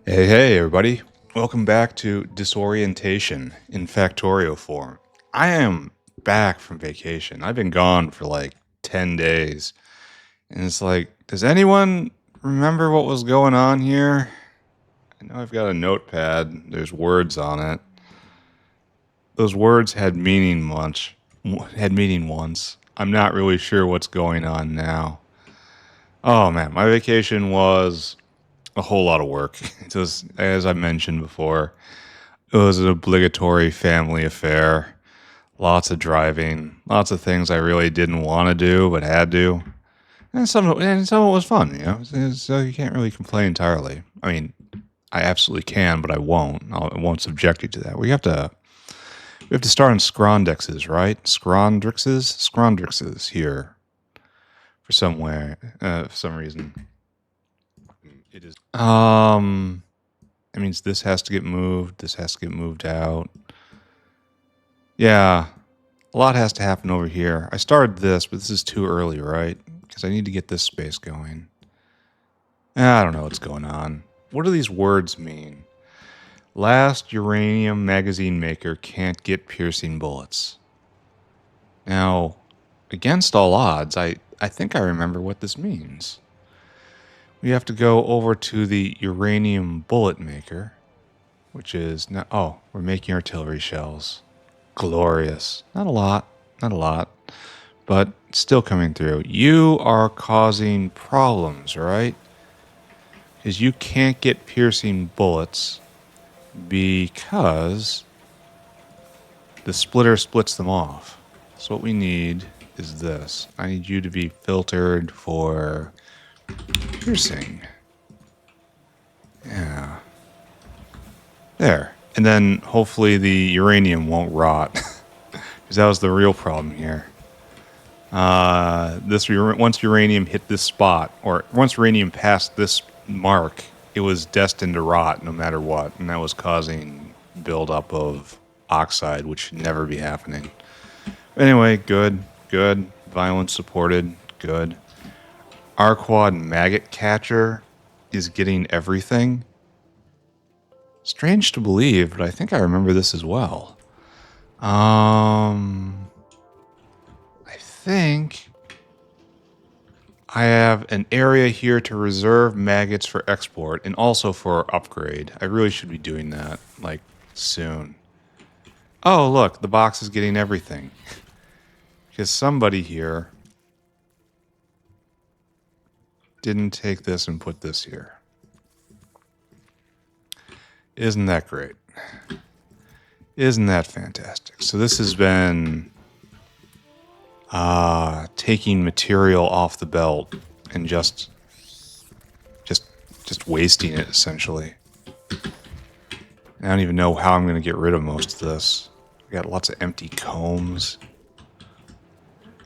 Hey, everybody. Welcome back to Disorientation in Factorio form. I am back from vacation. I've been gone for like 10 days. And it's like, does anyone remember what was going on here? I know I've got a notepad. There's words on it. Those words had meaning once. I'm not really sure what's going on now. Oh man, my vacation was a whole lot of work. It was, as I mentioned before, it was an obligatory family affair. Lots of driving, lots of things I really didn't want to do but had to, and some of it was fun. So you can't really complain entirely. I mean, I absolutely can, but I won't. I won't subject you to that. We have to start on Scrondrixes, right? Scrondrixes here for some reason. It is. That means this has to get moved. This has to get moved out. Yeah, a lot has to happen over here. I started this, but this is too early, right? Because I need to get this space going. I don't know what's going on. What do these words mean? Last uranium magazine maker can't get piercing bullets. Now, against all odds, I think I remember what this means. We have to go over to the uranium bullet maker, which is now. Oh, we're making artillery shells. Glorious. Not a lot. Not a lot. But still coming through. You are causing problems, right? Because you can't get piercing bullets because the splitter splits them off. So what we need is this. I need you to be filtered for piercing. Yeah. There. And then hopefully the uranium won't rot. Because that was the real problem here. Once uranium hit this spot, or once uranium passed this mark, it was destined to rot no matter what, and that was causing buildup of oxide, which should never be happening. Anyway, good. Violence supported, good. Arquad maggot catcher is getting everything. Strange to believe, but I think I remember this as well. I think I have an area here to reserve maggots for export and also for upgrade. I really should be doing that, like, soon. Oh, look, the box is getting everything. Because somebody here didn't take this and put this here. Isn't that great? Isn't that fantastic? So this has been taking material off the belt and just wasting it, essentially. I don't even know how I'm going to get rid of most of this. We got lots of empty combs.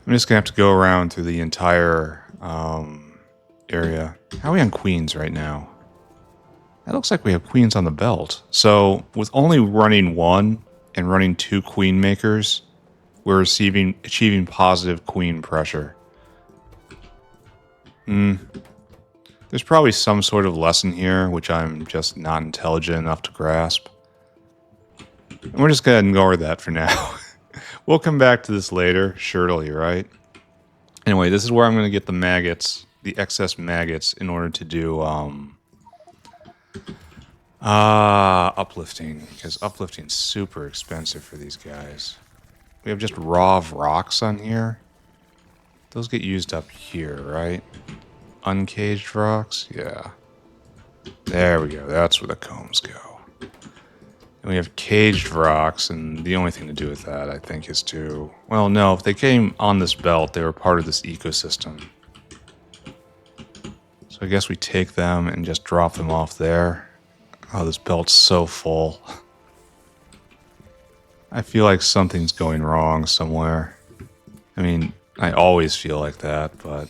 I'm just going to have to go around through the entire area. How are we on queens right now? It looks like we have queens on the belt. So with only running one and running two queen makers, we're achieving positive queen pressure. There's probably some sort of lesson here, which I'm just not intelligent enough to grasp. And we're just going to ignore that for now. We'll come back to this later, surely, right? Anyway, this is where I'm going to get the maggots, the excess maggots, in order to do uplifting, because uplifting's super expensive for these guys. We have just raw rocks on here. Those get used up here, right? Uncaged rocks? Yeah. There we go. That's where the combs go. And we have caged rocks, and the only thing to do with that, I think, is to... Well, no, if they came on this belt, they were part of this ecosystem. So I guess we take them and just drop them off there. Oh, this belt's so full. I feel like something's going wrong somewhere. I mean, I always feel like that, but...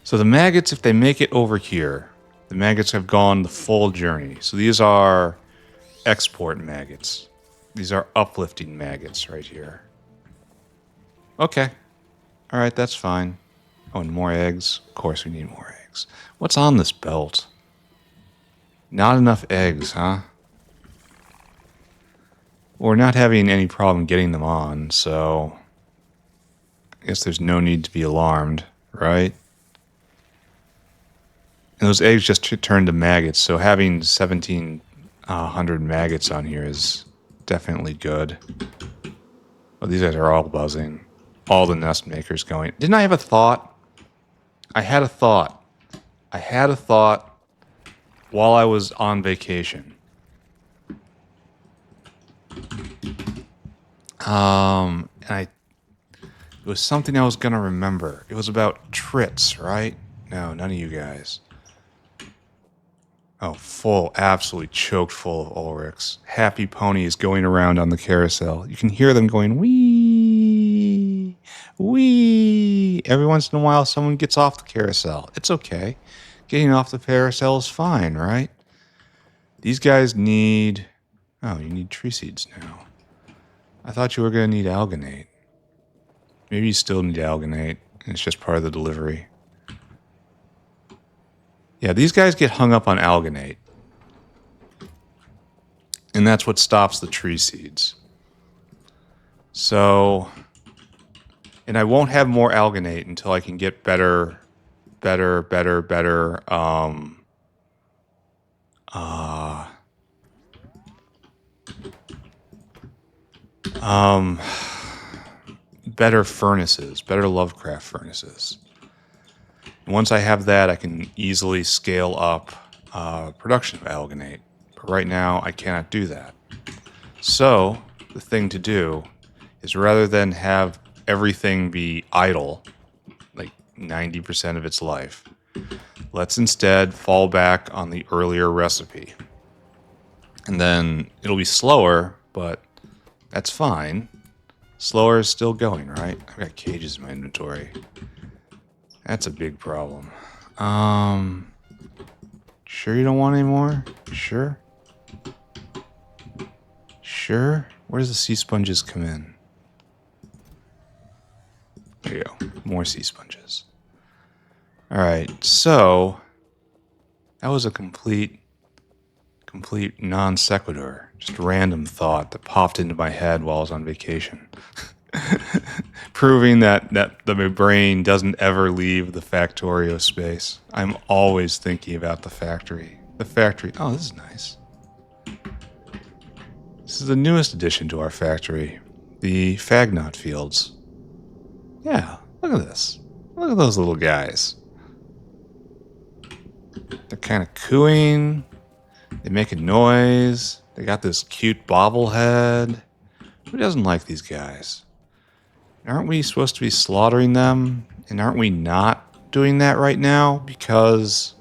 So the maggots, if they make it over here, the maggots have gone the full journey. So these are export maggots. These are uplifting maggots right here. Okay. All right, that's fine. Oh, and more eggs. Of course we need more eggs. What's on this belt? Not enough eggs, huh? We're not having any problem getting them on, so I guess there's no need to be alarmed, right? And those eggs just turned to maggots, so having 1,700 maggots on here is definitely good. Oh, these guys are all buzzing. All the nest makers going. Didn't I have a thought? I had a thought. I had a thought while I was on vacation. And it was something I was gonna remember. It was about trits, right? No, none of you guys. Oh, full, absolutely choked full of Ulrichs. Happy ponies going around on the carousel. You can hear them going, wee, wee. Every once in a while, someone gets off the carousel. It's okay. Getting off the carousel is fine, right? These guys need... Oh, you need tree seeds now. I thought you were going to need alginate. Maybe you still need alginate, and it's just part of the delivery. Yeah, these guys get hung up on alginate. And that's what stops the tree seeds. So... And I won't have more alginate until I can get better better furnaces, better Lovecraft furnaces. And once I have that, I can easily scale up production of alginate. But right now, I cannot do that. So, the thing to do is rather than have everything be idle, like 90% of its life, let's instead fall back on the earlier recipe. And then it'll be slower, but that's fine. Slower is still going, right? I've got cages in my inventory. That's a big problem. Sure you don't want any more? Sure? Sure? Where does the sea sponges come in? There you go. More sea sponges. Alright, so... That was a complete non sequitur. Just a random thought that popped into my head while I was on vacation. Proving that my brain doesn't ever leave the Factorio space. I'm always thinking about the factory. The factory. Oh, this is nice. This is the newest addition to our factory. The Fagnot fields. Yeah, look at this. Look at those little guys. They're kind of cooing. They make a noise. They got this cute bobblehead. Who doesn't like these guys? Aren't we supposed to be slaughtering them? And aren't we not doing that right now? Because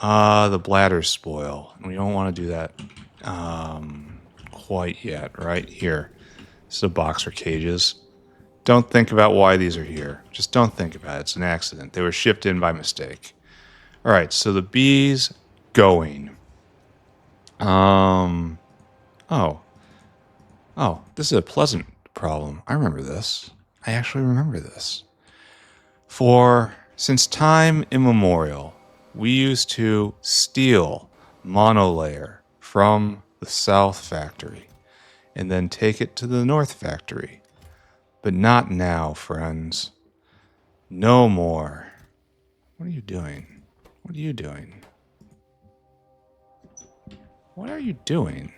the bladders spoil. And we don't want to do that quite yet, right? Here. This is a box for cages. Don't think about why these are here. Just don't think about it. It's an accident. They were shipped in by mistake. All right, so the bees going. Oh, this is a pleasant problem. I remember this. I actually remember this. Since time immemorial, we used to steal monolayer from the South Factory and then take it to the North Factory. But not now, friends. No more. What are you doing? What are you doing? What are you doing?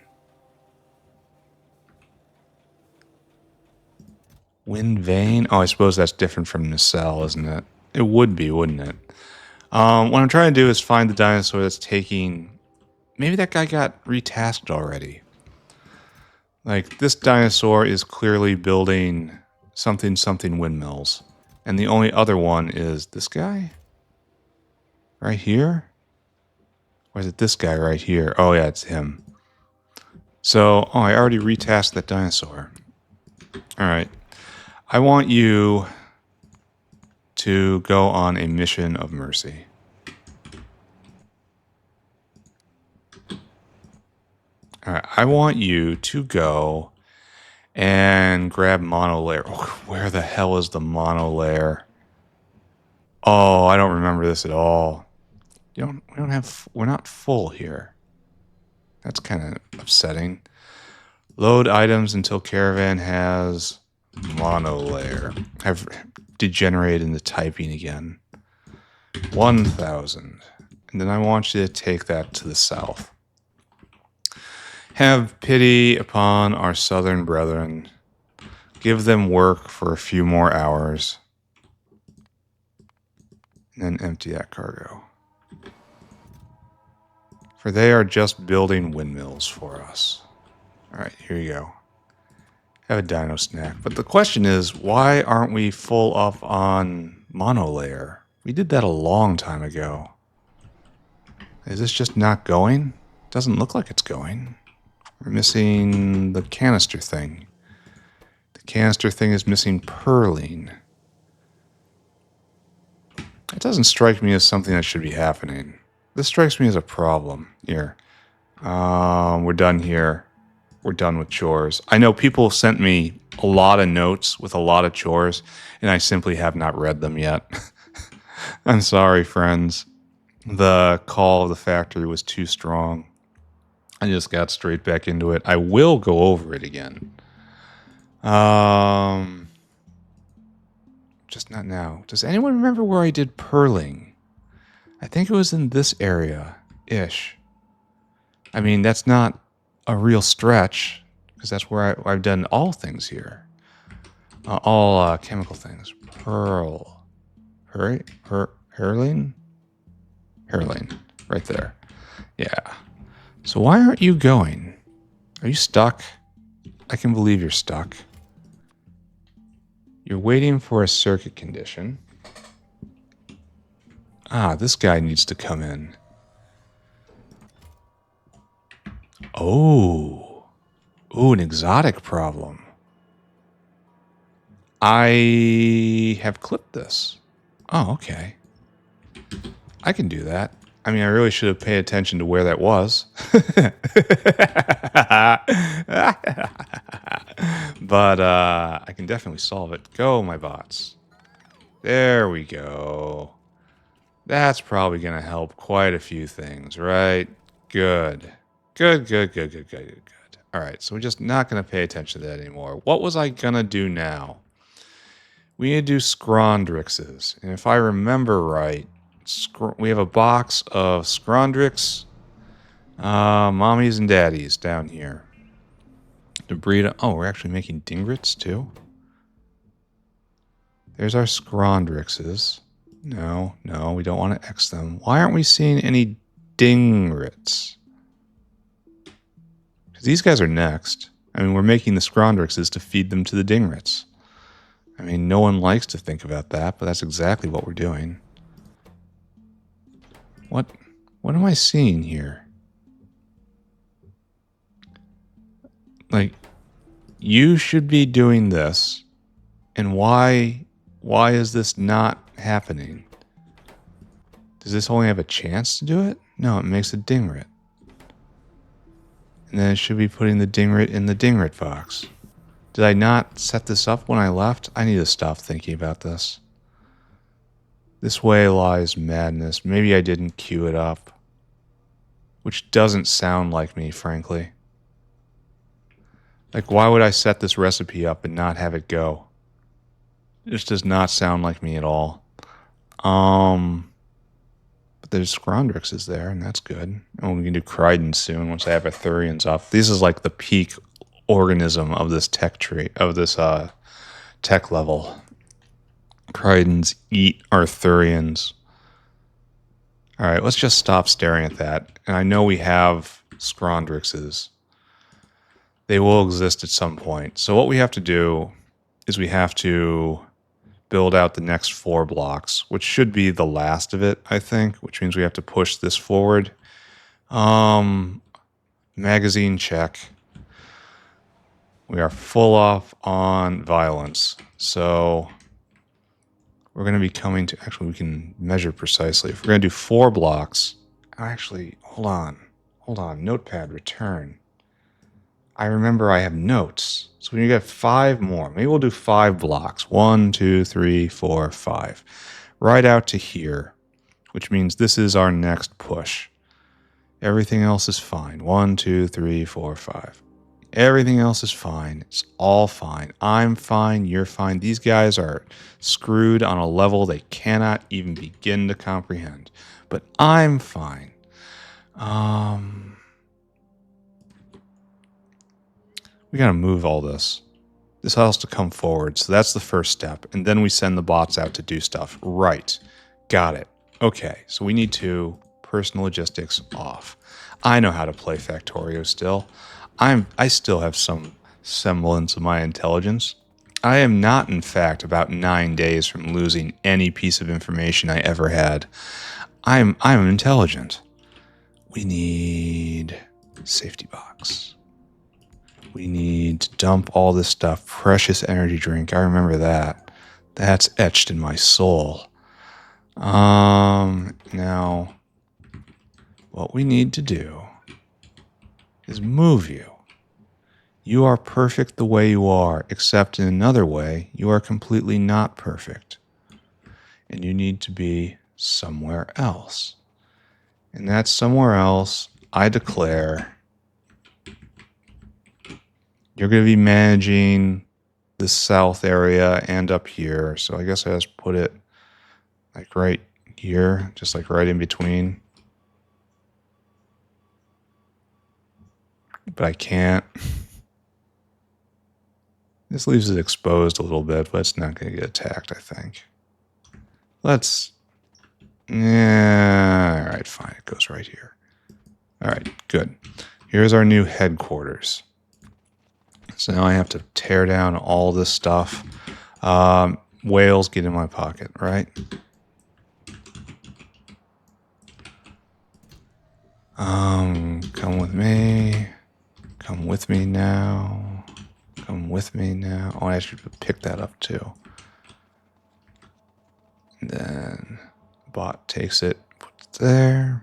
Wind Vane? Oh, I suppose that's different from Nacelle, isn't it? It would be, wouldn't it? What I'm trying to do is find the dinosaur that's taking... Maybe that guy got retasked already. Like, this dinosaur is clearly building something windmills. And the only other one is this guy? Right here? Or is it this guy right here? Oh, yeah, it's him. So, I already retasked that dinosaur. Alright. I want you to go on a mission of mercy. Alright, I want you to go and grab monolayer. Oh, where the hell is the monolayer? Oh, I don't remember this at all. we're not full here. That's kind of upsetting. Load items until caravan has monolayer. I've degenerated into typing again. 1,000. And then I want you to take that to the south. Have pity upon our southern brethren. Give them work for a few more hours. And then empty that cargo. For they are just building windmills for us. Alright, here you go. Have a dino snack. But the question is, why aren't we full up on monolayer? We did that a long time ago. Is this just not going? Doesn't look like it's going. We're missing the canister thing. The canister thing is missing purling. It doesn't strike me as something that should be happening. This strikes me as a problem. Here. We're done here. We're done with chores. I know people sent me a lot of notes with a lot of chores, and I simply have not read them yet. I'm sorry, friends. The call of the factory was too strong. I just got straight back into it. I will go over it again. Just not now. Does anyone remember where I did purling? I think it was in this area-ish. I mean, that's not a real stretch, because that's where I've done all things here. All chemical things. Hurling? Hurling? Right there. Yeah. So why aren't you going? Are you stuck? I can believe you're stuck. You're waiting for a circuit condition. Ah, this guy needs to come in. Oh. Ooh, an exotic problem. I have clipped this. Oh, okay. I can do that. I mean, I really should have paid attention to where that was. But I can definitely solve it. Go, my bots. There we go. That's probably going to help quite a few things, right? Good. Good. All right, so we're just not going to pay attention to that anymore. What was I going to do now? We need to do Scrondrixes. And if I remember right, we have a box of Scrondrix mommies and daddies down here. To breed. Oh, we're actually making dingrits too. There's our Scrondrixes. No, we don't want to X them. Why aren't we seeing any dingrits? Because these guys are next. I mean, we're making the Scrondrixes to feed them to the dingrits. I mean, no one likes to think about that, but that's exactly what we're doing. What am I seeing here? Like, you should be doing this, and why is this not happening? Does this only have a chance to do it? No, it makes a dingrit. And then it should be putting the dingrit in the dingrit box. Did I not set this up when I left? I need to stop thinking about this. This way lies madness. Maybe I didn't queue it up. Which doesn't sound like me, frankly. Like, why would I set this recipe up and not have it go? It just does not sound like me at all. But there's Scrondrix is there, and that's good. And we can do Crydon soon once I have Arthurians up. This is like the peak organism of this tech tree, of this tech level. Crydons eat Arthurians. All right, let's just stop staring at that. And I know we have Scrondrixes. They will exist at some point. So what we have to do is we have to build out the next 4 blocks, which should be the last of it, I think, which means we have to push this forward. Magazine check. We are full off on violence. So we're going to be coming to... Actually, we can measure precisely. If we're going to do 4 blocks... Actually, hold on. Notepad, return. I remember I have notes. So we got 5 more. Maybe we'll do 5 blocks. 1, 2, 3, 4, 5. Right out to here. which means this is our next push. Everything else is fine. 1, 2, 3, 4, 5. Everything else is fine. It's all fine. I'm fine. You're fine. These guys are screwed on a level they cannot even begin to comprehend. But I'm fine. We got to move all this. This has to come forward. So that's the first step. And then we send the bots out to do stuff. Right. Got it. Okay. So we need to personal logistics off. I know how to play Factorio still. I still have some semblance of my intelligence. I am not, in fact, about 9 days from losing any piece of information I ever had. I'm intelligent. We need safety box. We need to dump all this stuff. Precious energy drink. I remember that. That's etched in my soul. Now, what we need to do is move you. You are perfect the way you are, except in another way, you are completely not perfect. And you need to be somewhere else. And that somewhere else, I declare, you're going to be managing the south area and up here. So I guess I just put it like right here, just like right in between. But I can't. This leaves it exposed a little bit, but it's not going to get attacked, I think. Yeah, all right, fine. It goes right here. All right, good. Here's our new headquarters. So now I have to tear down all this stuff. Whales get in my pocket, right? Come with me. Come with me now. Come with me now. Oh, I should pick that up too. And then bot takes it, puts it there.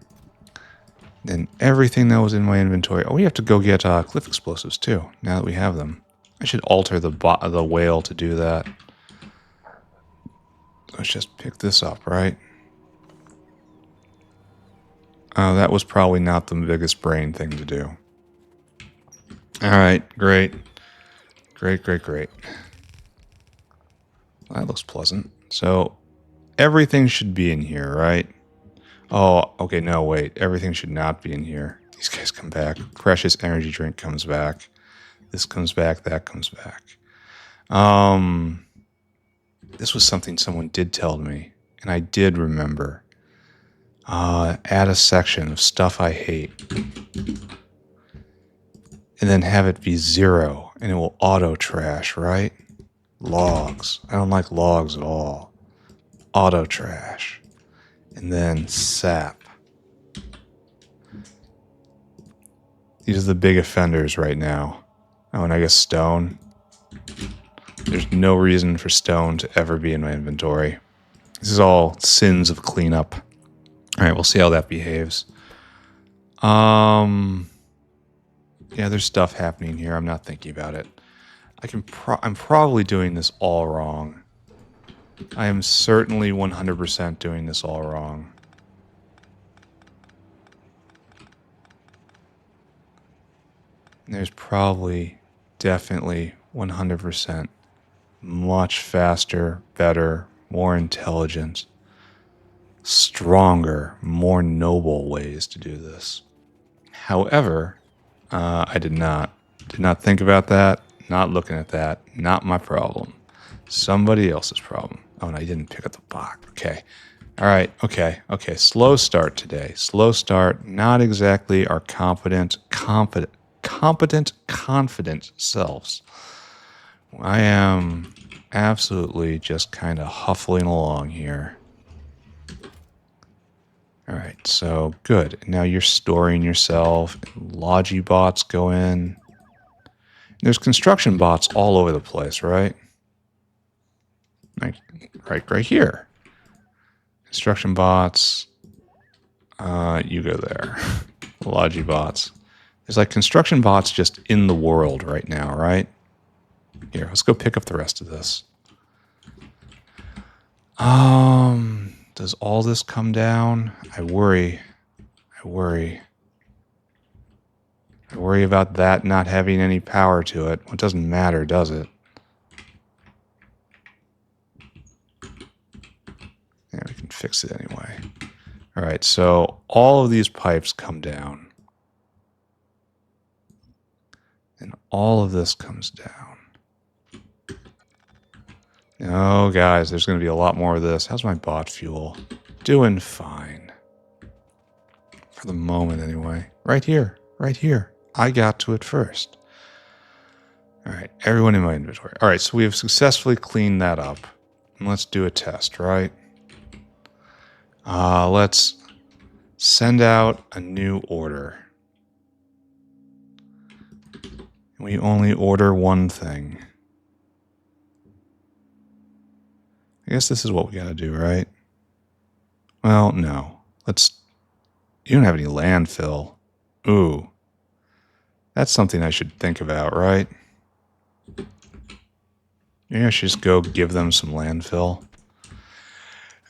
Then everything that was in my inventory. Oh, we have to go get cliff explosives too. Now that we have them, I should alter the whale to do that. Let's just pick this up, right? Oh, that was probably not the biggest brain thing to do. All right, great. Great. Well, that looks pleasant. So everything should be in here, right? Oh, okay, no, wait. Everything should not be in here. These guys come back. Precious energy drink comes back. This comes back. That comes back. This was something someone did tell me, and I did remember. Add a section of stuff I hate. And then have it be 0, and it will auto trash, right? Logs. I don't like logs at all. Auto trash. And then sap. These are the big offenders right now. Oh, and I guess stone. There's no reason for stone to ever be in my inventory. This is all sins of cleanup. All right, we'll see how that behaves. Yeah, there's stuff happening here. I'm not thinking about it. I'm probably doing this all wrong. I am certainly 100% doing this all wrong. And there's probably, definitely, 100% much faster, better, more intelligent, stronger, more noble ways to do this. However, I did not think about that, not looking at that, not my problem. Somebody else's problem. Oh, and I didn't pick up the box. Okay. All right. Okay. Slow start today. Slow start. Not exactly our confident selves. I am absolutely just kind of huffling along here. All right, so good. Now you're storing yourself. Logi bots go in. There's construction bots all over the place, right? Like right here. Construction bots. You go there. Logi bots. There's like construction bots just in the world right now, right? Here, let's go pick up the rest of this. Does all this come down? I worry. I worry. I worry about that not having any power to it. It doesn't matter, does it? Yeah, we can fix it anyway. All right, so all of these pipes come down. And all of this comes down. Oh, guys, there's going to be a lot more of this. How's my bot fuel? Doing fine. For the moment, anyway. Right here. Right here. I got to it first. All right, everyone in my inventory. All right, so we have successfully cleaned that up. And let's do a test, right? Let's send out a new order. We only order one thing. I guess this is what we gotta do, right? Well, no. You don't have any landfill. Ooh. That's something I should think about, right? Maybe I should just go give them some landfill.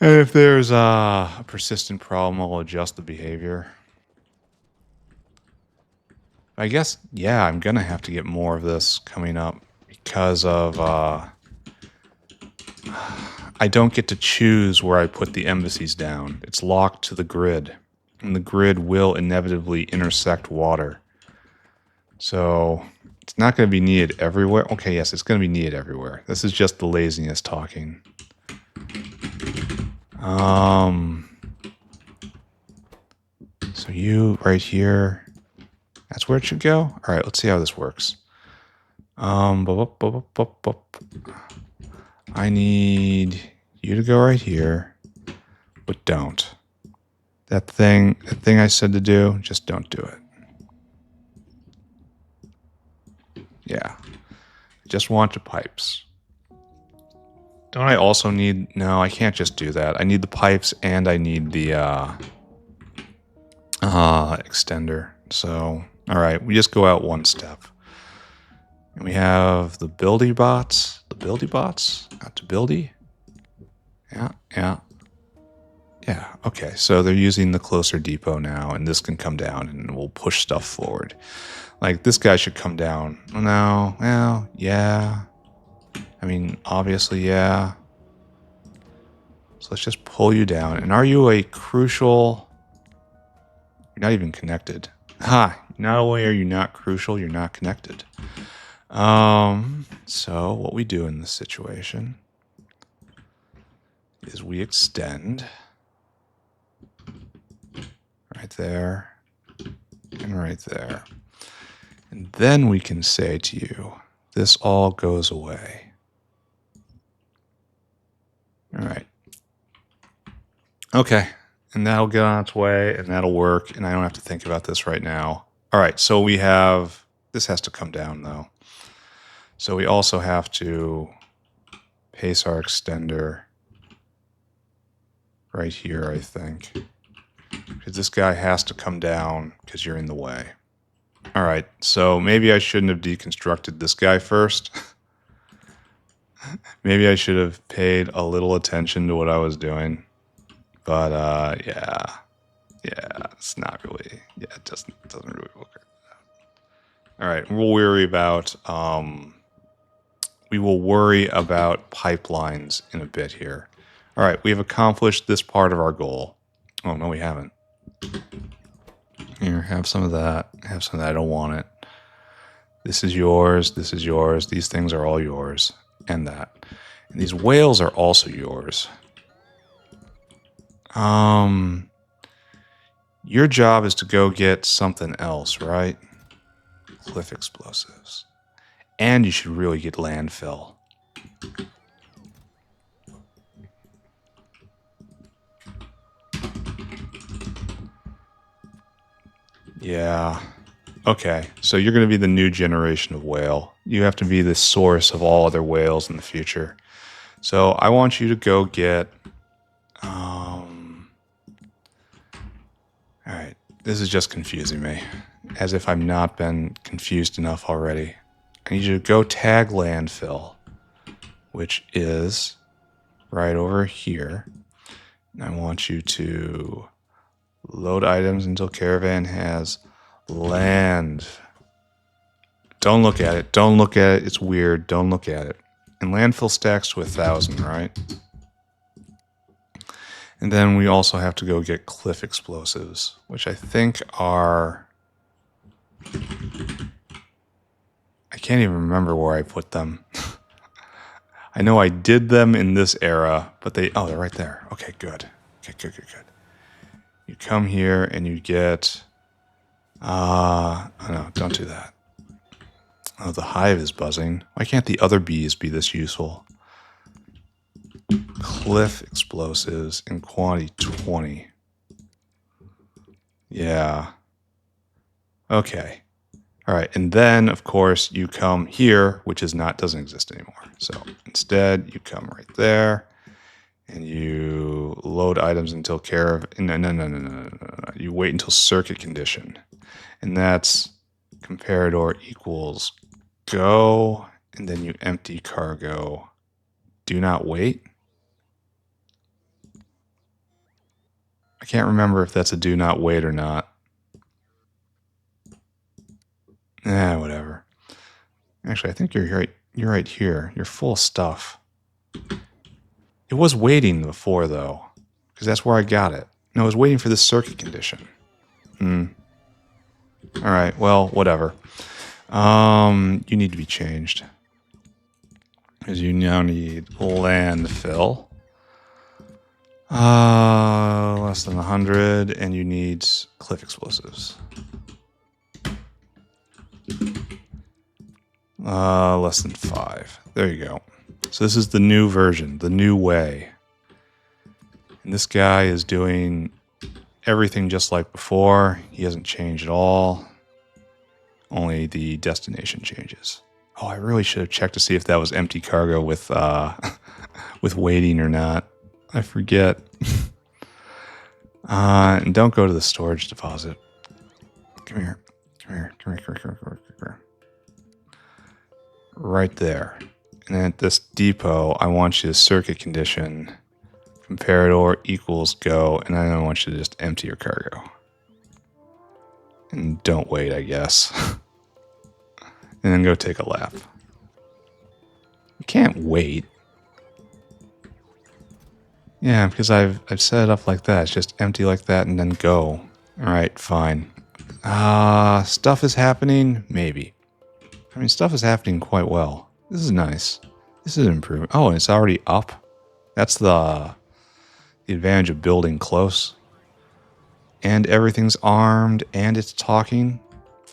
And if there's a persistent problem, I'll adjust the behavior. I guess, yeah, I'm gonna have to get more of this coming up because of, I don't get to choose where I put the embassies down. It's locked to the grid, and the grid will inevitably intersect water. So it's not going to be needed everywhere. Okay, yes, it's going to be needed everywhere. This is just the laziness talking. So you right here, that's where it should go. All right, let's see how this works. I need you to go right here, but don't. That thing I said to do, just don't do it. Yeah. Just want the pipes. Don't I also need... No, I can't just do that. I need the pipes and I need the extender. So, alright, we just go out one step. And we have the buildy bots. The buildy bots? Out to buildy? Yeah. Yeah, okay. So they're using the closer depot now, and this can come down and we'll push stuff forward. Like, this guy should come down. No, well, yeah. I mean, obviously, yeah. So let's just pull you down. And are you a crucial... You're not even connected. Ha! Not only are you not crucial, you're not connected. So what we do in this situation is we extend right there and right there. And then we can say to you, this all goes away. All right. Okay. And that'll get on its way, and that'll work, and I don't have to think about this right now. All right, so we have... This has to come down, though. So we also have to pace our extender right here, I think. Because this guy has to come down because you're in the way. All right, so maybe I shouldn't have deconstructed this guy first. Maybe I should have paid a little attention to what I was doing. But, yeah, it's not really... Yeah, it doesn't really work. All right, we'll worry about... we will worry about pipelines in a bit here. All right, we have accomplished this part of our goal. Oh, no, we haven't. Here, have some of that. Have some of that. I don't want it. This is yours. This is yours. These things are all yours. And that. And these whales are also yours. Your job is to go get something else, right? Cliff explosives. And you should really get landfill. Yeah. Okay, so you're going to be the new generation of whale. You have to be the source of all other whales in the future. So I want you to go get... Alright, this is just confusing me. As if I've not been confused enough already. I need you to go tag landfill, which is right over here. I want you to load items until caravan has land. Don't look at it. Don't look at it. It's weird. Don't look at it. And landfill stacks to 1,000, right? And then we also have to go get cliff explosives, which I think are... I can't even remember where I put them. I know I did them in this era, but they... Oh, they're right there. Okay, good. Okay, good. You come here and you get... oh no, don't do that. Oh, the hive is buzzing. Why can't the other bees be this useful? Cliff explosives in quantity 20. Yeah. Okay. All right. And then, of course, you come here, which doesn't exist anymore. So instead, you come right there and you load items until No. You wait until circuit condition. And that's comparador equals go, and then you empty cargo. Do not wait. I can't remember if that's a do not wait or not. Whatever. Actually, I think you're right. You're right here. You're full of stuff. It was waiting before, though, because that's where I got it. No, it was waiting for this circuit condition. All right. Well, whatever. You need to be changed, because you now need landfill. Less than 100, and you need cliff explosives. Less than 5. There you go. So this is the new version, the new way. And this guy is doing everything just like before. He hasn't changed at all. Only the destination changes. Oh, I really should have checked to see if that was empty cargo with with waiting or not. I forget. And don't go to the storage deposit. Come here. Right there. And then at this depot, I want you to circuit condition comparador equals go, and then I want you to just empty your cargo. And don't wait, I guess. And then go take a lap. You can't wait. Yeah, because I've set it up like that. It's just empty like that and then go. Alright, fine. Stuff is happening? Maybe. I mean, stuff is happening quite well. This is nice. This is an improvement. Oh, and it's already up? That's the advantage of building close. And everything's armed, and it's talking.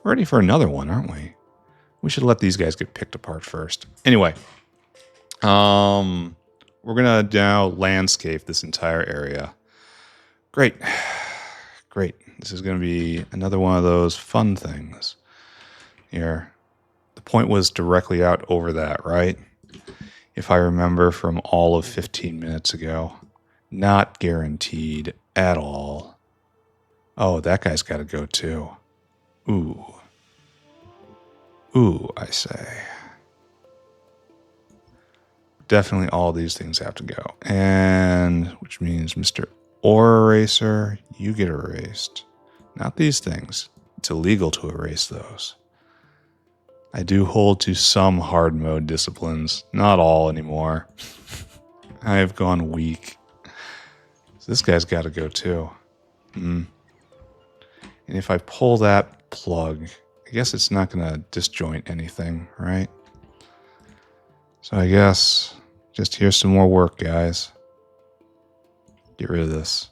We're ready for another one, aren't we? We should let these guys get picked apart first. Anyway. We're going to now landscape this entire area. Great. Great. This is going to be another one of those fun things. Here. The point was directly out over that, right? If I remember from all of 15 minutes ago. Not guaranteed at all. Oh, that guy's got to go too. Ooh. Ooh, I say. Definitely all these things have to go. And which means Mr. Ore Eraser, you get erased. Not these things. It's illegal to erase those. I do hold to some hard mode disciplines. Not all anymore. I have gone weak. So this guy's got to go too. And if I pull that plug, I guess it's not going to disjoint anything, right? So I guess just here's some more work, guys. Get rid of this.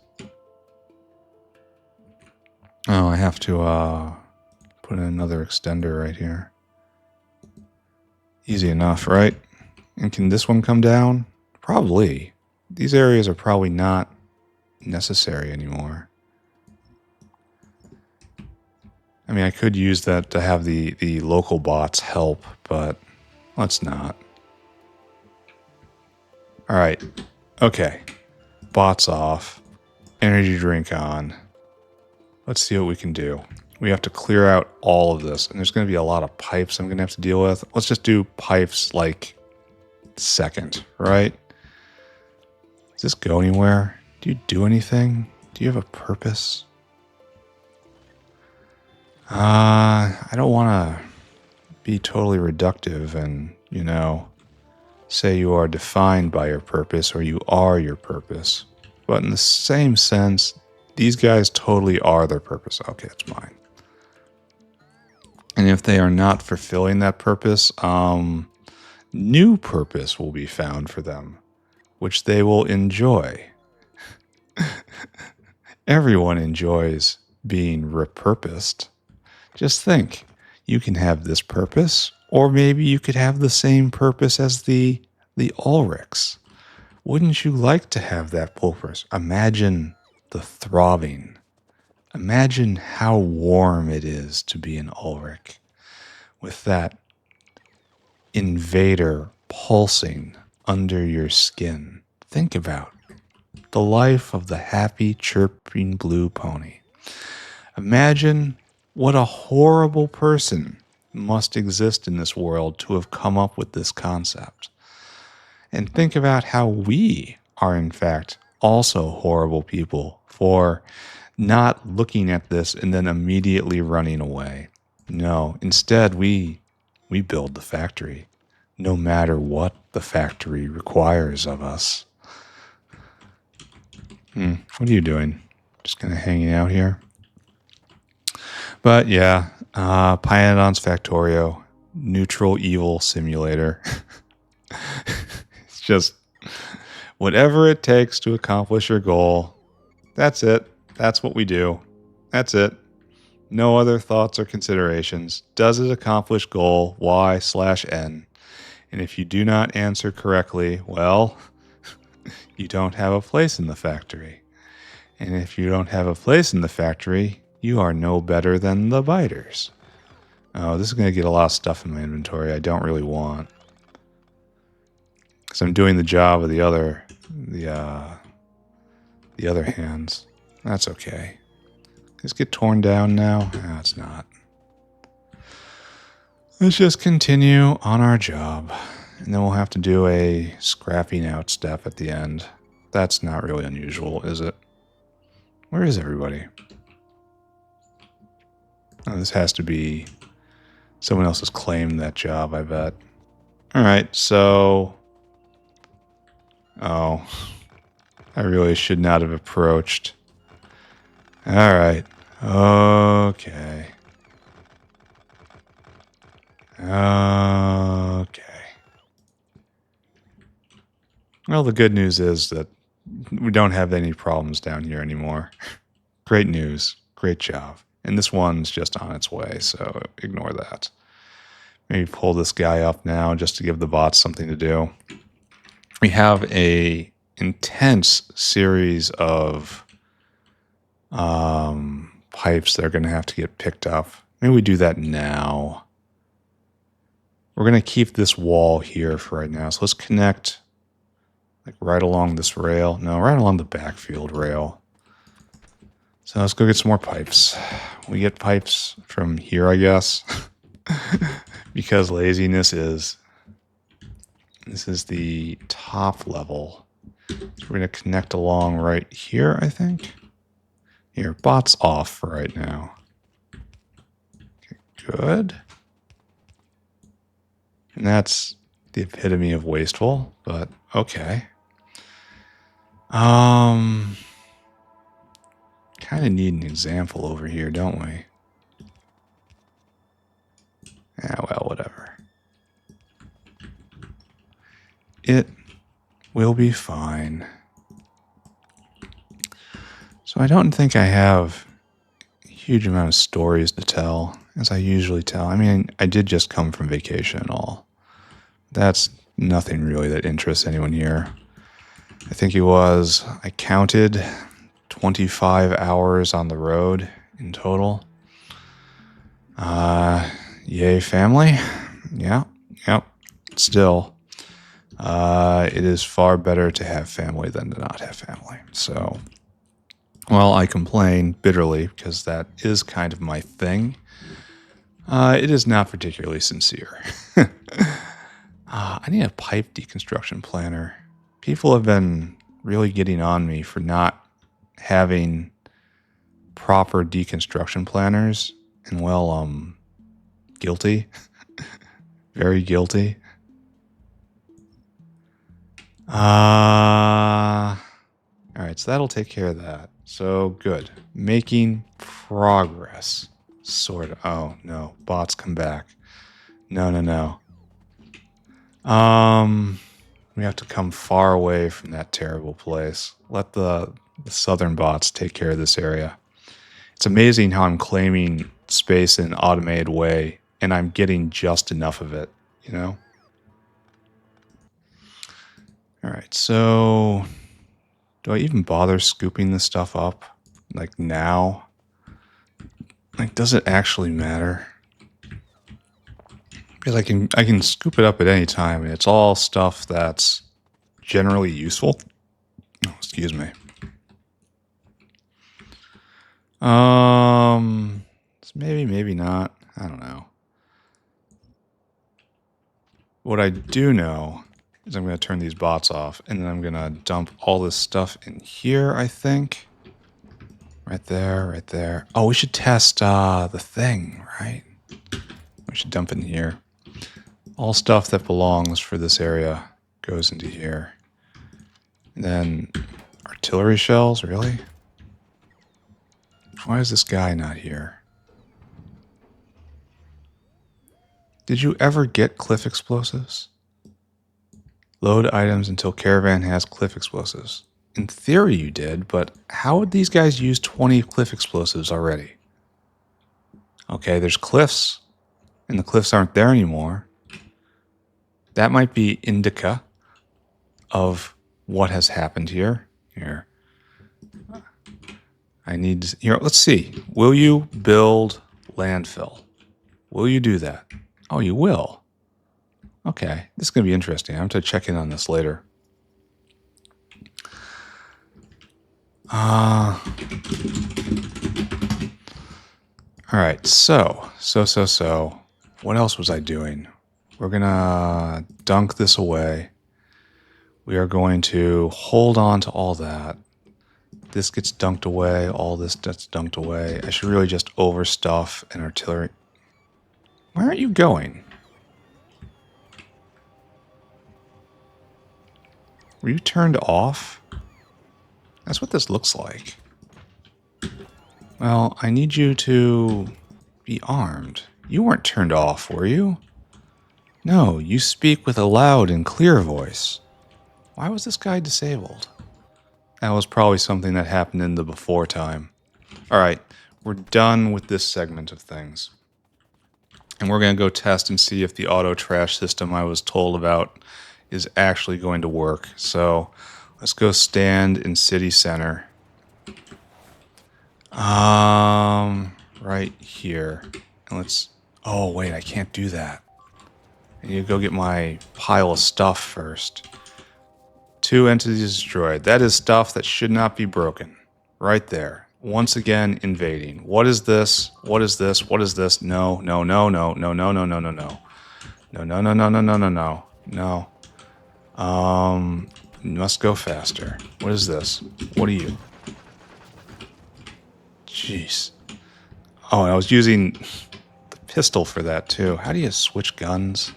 Oh, I have to put in another extender right here. Easy enough, right? And can this one come down? Probably. These areas are probably not necessary anymore. I mean, I could use that to have the local bots help, but let's not. All right. Okay. Bots off. Energy drink on. Let's see what we can do. We have to clear out all of this, and there's going to be a lot of pipes I'm going to have to deal with. Let's just do pipes like second, right? Does this go anywhere? Do you do anything? Do you have a purpose? I don't want to be totally reductive and, say you are defined by your purpose or you are your purpose. But in the same sense, these guys totally are their purpose. Okay, it's mine. And if they are not fulfilling that purpose, new purpose will be found for them, which they will enjoy. Everyone enjoys being repurposed. Just think, you can have this purpose, or maybe you could have the same purpose as the Ulrichs. Wouldn't you like to have that purpose? Imagine the throbbing. Imagine how warm it is to be an Ulrich with that invader pulsing under your skin. Think about the life of the happy, chirping blue pony. Imagine what a horrible person must exist in this world to have come up with this concept. And think about how we are, in fact, also horrible people for not looking at this and then immediately running away. No, instead we build the factory, no matter what the factory requires of us. What are you doing? Just kind of hanging out here? But yeah, Pyanodon's Factorio, neutral evil simulator. It's just whatever it takes to accomplish your goal. That's it. That's what we do. That's it. No other thoughts or considerations. Does it accomplish goal Y/N? And if you do not answer correctly, well, you don't have a place in the factory. And if you don't have a place in the factory, you are no better than the biters. Oh, this is going to get a lot of stuff in my inventory I don't really want. Because I'm doing the job of the other hands. That's okay. Does it get torn down now? No, it's not. Let's just continue on our job. And then we'll have to do a scrapping out step at the end. That's not really unusual, is it? Where is everybody? Oh, this has to be someone else has claimed that job, I bet. Alright, so... Oh. I really should not have approached. Alright. Okay. Okay. Well, the good news is that we don't have any problems down here anymore. Great news. Great job. And this one's just on its way, so ignore that. Maybe pull this guy up now just to give the bots something to do. We have a intense series of pipes that are going to have to get picked up. Maybe we do that now. We're going to keep this wall here for right now. So let's connect like right along this rail. No, right along the backfield rail. So let's go get some more pipes. We get pipes from here, I guess. Because laziness is. This is the top level. So we're going to connect along right here, I think. Here, bot's off for right now. Okay, good. And that's the epitome of wasteful, but okay. Kind of need an example over here, don't we? Yeah, well, whatever. It will be fine. So I don't think I have a huge amount of stories to tell, as I usually tell. I mean, I did just come from vacation and all. That's nothing really that interests anyone here. I think I counted 25 hours on the road in total. Yay, family. Yeah, yep. Still, it is far better to have family than to not have family. So, while I complain bitterly because that is kind of my thing, it is not particularly sincere. I need a pipe deconstruction planner. People have been really getting on me for not having proper deconstruction planners. And well, guilty. Very guilty. Alright, so that'll take care of that. So, good. Making progress. Sort of. Oh, no. Bots come back. No. We have to come far away from that terrible place. Let the southern bots take care of this area. It's amazing how I'm claiming space in an automated way, and I'm getting just enough of it, you know? Alright, so do I even bother scooping this stuff up? Like now? Like, does it actually matter? Because I can scoop it up at any time, and it's all stuff that's generally useful. Oh, excuse me. Maybe not. I don't know. What I do know is I'm going to turn these bots off, and then I'm going to dump all this stuff in here, I think. Right there. Oh, we should test the thing, right? We should dump it in here. All stuff that belongs for this area goes into here. And then artillery shells, really? Why is this guy not here? Did you ever get cliff explosives? Load items until caravan has cliff explosives. In theory you did, but how would these guys use 20 cliff explosives already? Okay, there's cliffs, and the cliffs aren't there anymore. That might be indica of what has happened here. Here. Let's see. Will you build landfill? Will you do that? Oh, you will. Okay, this is going to be interesting. I'm going to check in on this later. Alright, so. What else was I doing? We're going to dunk this away. We are going to hold on to all that. This gets dunked away. All this gets dunked away. I should really just overstuff an artillery. Where are you going? Were you turned off? That's what this looks like. Well, I need you to be armed. You weren't turned off, were you? No, you speak with a loud and clear voice. Why was this guy disabled? That was probably something that happened in the before time. Alright, we're done with this segment of things. And we're going to go test and see if the auto trash system I was told about is actually going to work. So let's go stand in city center. Right here. And let's... Oh, wait, I can't do that. I need to go get my pile of stuff first. 2 entities destroyed. That is stuff that should not be broken. Right there. Once again, invading. What is this? What is this? What is this? No. No. Must go faster. What is this? What are you? Jeez. Oh, and I was using the pistol for that too. How do you switch guns?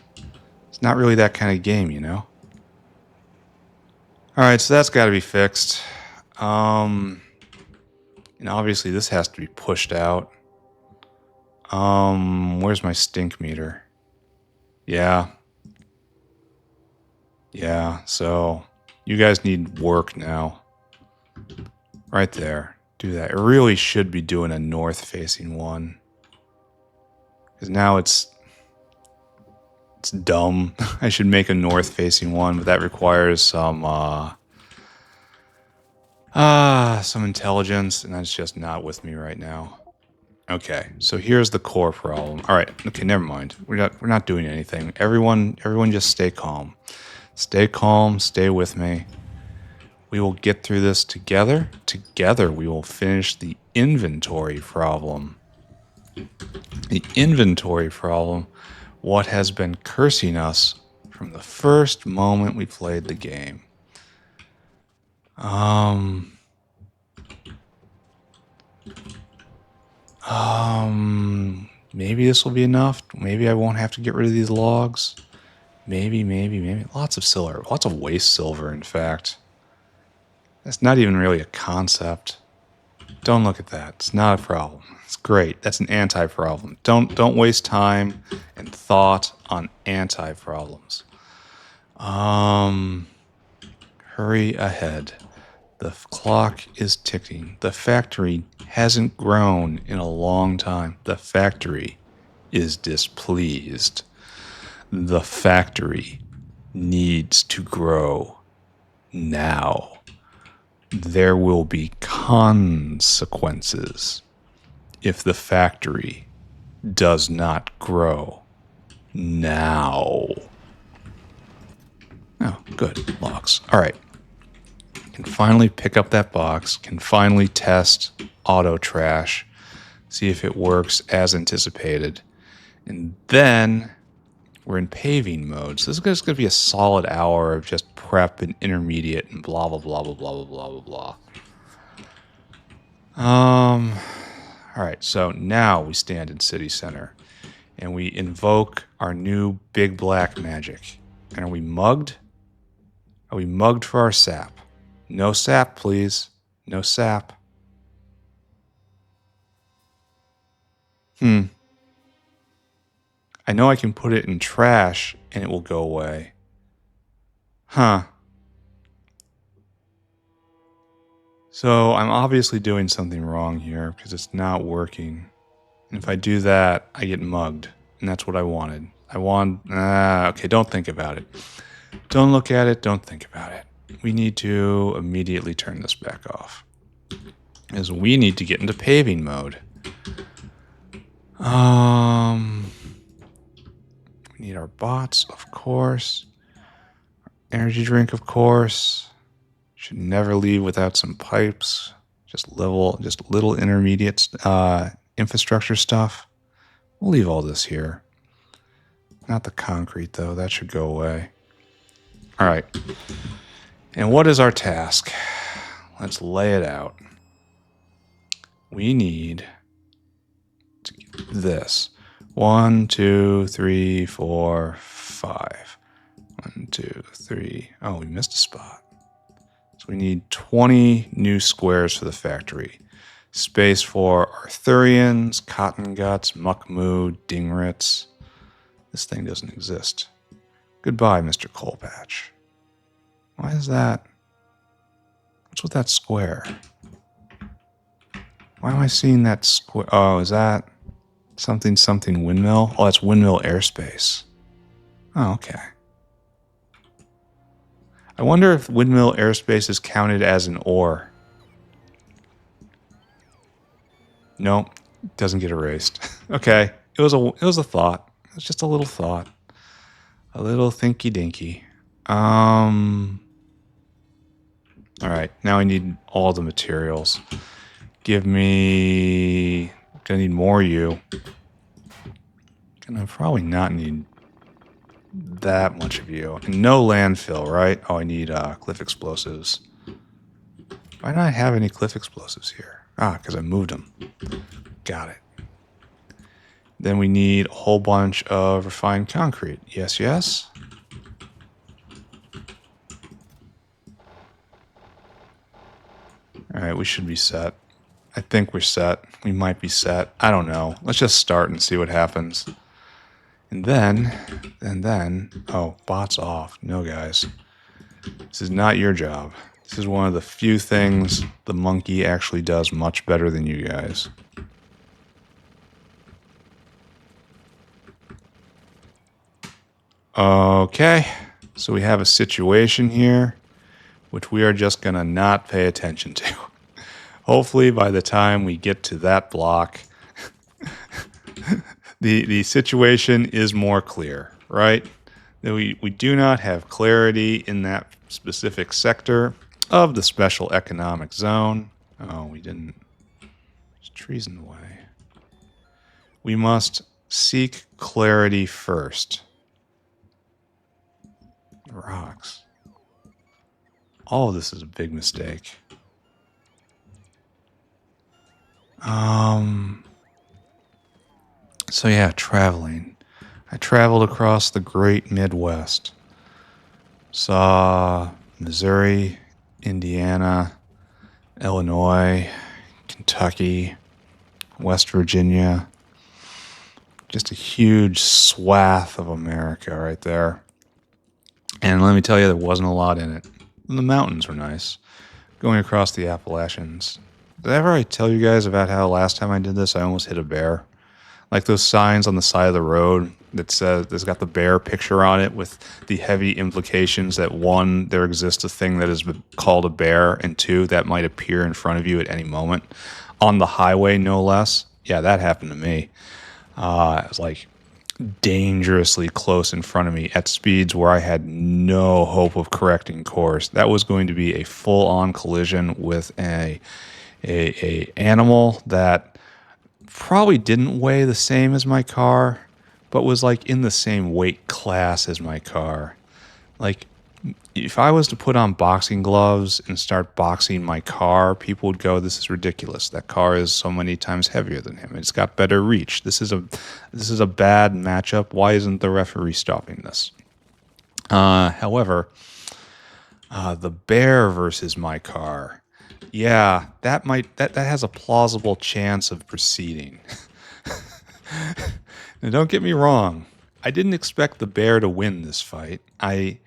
It's not really that kind of game, you know? Alright, so that's got to be fixed. And obviously this has to be pushed out. Where's my stink meter? Yeah, so you guys need work now. Right there. Do that. It really should be doing a north-facing one. Because now it's dumb. I should make a north-facing one, but that requires some intelligence, and that's just not with me right now. Okay, so here's the core problem. All right, okay, never mind. We're not doing anything. Everyone just stay calm. Stay calm, stay with me. We will get through this together. Together, we will finish the inventory problem. The inventory problem, what has been cursing us from the first moment we played the game. Maybe this will be enough. Maybe I won't have to get rid of these logs. Maybe. Lots of silver. Lots of waste silver, in fact. That's not even really a concept. Don't look at that. It's not a problem. It's great. That's an anti-problem. Don't waste time and thought on anti-problems. Hurry ahead. The clock is ticking. The factory hasn't grown in a long time. The factory is displeased. The factory needs to grow now. There will be consequences if the factory does not grow now. Oh, good. Logs. All right. Can finally pick up that box, can finally test auto trash, see if it works as anticipated. And then we're in paving mode. So this is just going to be a solid hour of just prep and intermediate and blah, blah, blah, blah, blah, blah, blah, blah. All right, so now we stand in City Center and we invoke our new big black magic. And are we mugged? Are we mugged for our sap? No sap, please. No sap. I know I can put it in trash and it will go away. Huh. So I'm obviously doing something wrong here because it's not working. And if I do that, I get mugged. And that's what I wanted. Okay, don't think about it. Don't look at it, don't think about it. We need to immediately turn this back off. As we need to get into paving mode. We need our bots, of course. Energy drink, of course. Should never leave without some pipes. Just little intermediate infrastructure stuff. We'll leave all this here. Not the concrete, though. That should go away. All right. And what is our task? Let's lay it out. We need this. 1, 2, 3, 4, 5. 1, 2, 3. Oh, we missed a spot. So we need 20 new squares for the factory. Space for Arthurians, cotton guts, muckmoo, dingrits. This thing doesn't exist. Goodbye, Mr. Coalpatch. Why is that? What's with that square? Why am I seeing that square? Oh, is that something windmill? Oh, that's windmill airspace. Oh, okay. I wonder if windmill airspace is counted as an ore. Nope, doesn't get erased. Okay, it was a thought. It was just a little thought. A little thinky dinky. All right, now I need all the materials. Give me... Gonna need more you. Gonna probably not need that much of you. And no landfill, right? Oh, I need cliff explosives. Why don't I have any cliff explosives here? Ah, because I moved them. Got it. Then we need a whole bunch of refined concrete. Yes, yes. All right, we should be set. I think we're set. We might be set. I don't know. Let's just start and see what happens. And then, oh, bots off. No, guys. This is not your job. This is one of the few things the monkey actually does much better than you guys. Okay, so we have a situation here which we are just going to not pay attention to. Hopefully by the time we get to that block, the situation is more clear, right? We do not have clarity in that specific sector of the special economic zone. Oh, we didn't. There's trees in the way. We must seek clarity first. Rocks. All of this is a big mistake. So yeah, traveling. I traveled across the great Midwest. Saw Missouri, Indiana, Illinois, Kentucky, West Virginia. Just a huge swath of America right there. And let me tell you, there wasn't a lot in it. The mountains were nice. Going across the Appalachians. Did I ever tell you guys about how last time I did this, I almost hit a bear? Like those signs on the side of the road that says, that's got the bear picture on it with the heavy implications that one, there exists a thing that is called a bear, and two, that might appear in front of you at any moment. On the highway, no less. Yeah, that happened to me. It was like dangerously close in front of me at speeds where I had no hope of correcting course. That was going to be a full-on collision with a animal that probably didn't weigh the same as my car, but was like in the same weight class as my car. Like, if I was to put on boxing gloves and start boxing my car, people would go, "This is ridiculous. That car is so many times heavier than him. It's got better reach. This is a bad matchup. Why isn't the referee stopping this?" However, the bear versus my car, yeah, that has a plausible chance of proceeding. Now, don't get me wrong. I didn't expect the bear to win this fight. I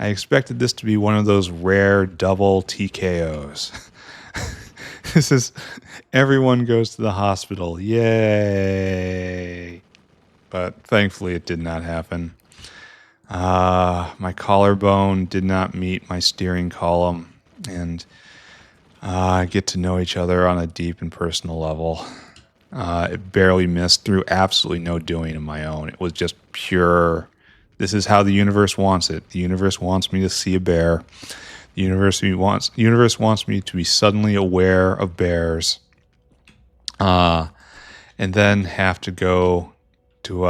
expected this to be one of those rare double TKOs. This is, everyone goes to the hospital. Yay. But thankfully it did not happen. My collarbone did not meet my steering column, and get to know each other on a deep and personal level. It barely missed through absolutely no doing of my own. It was just pure, this is how the universe wants it. The universe wants me to see a bear. The universe wants me to be suddenly aware of bears, and then have to go to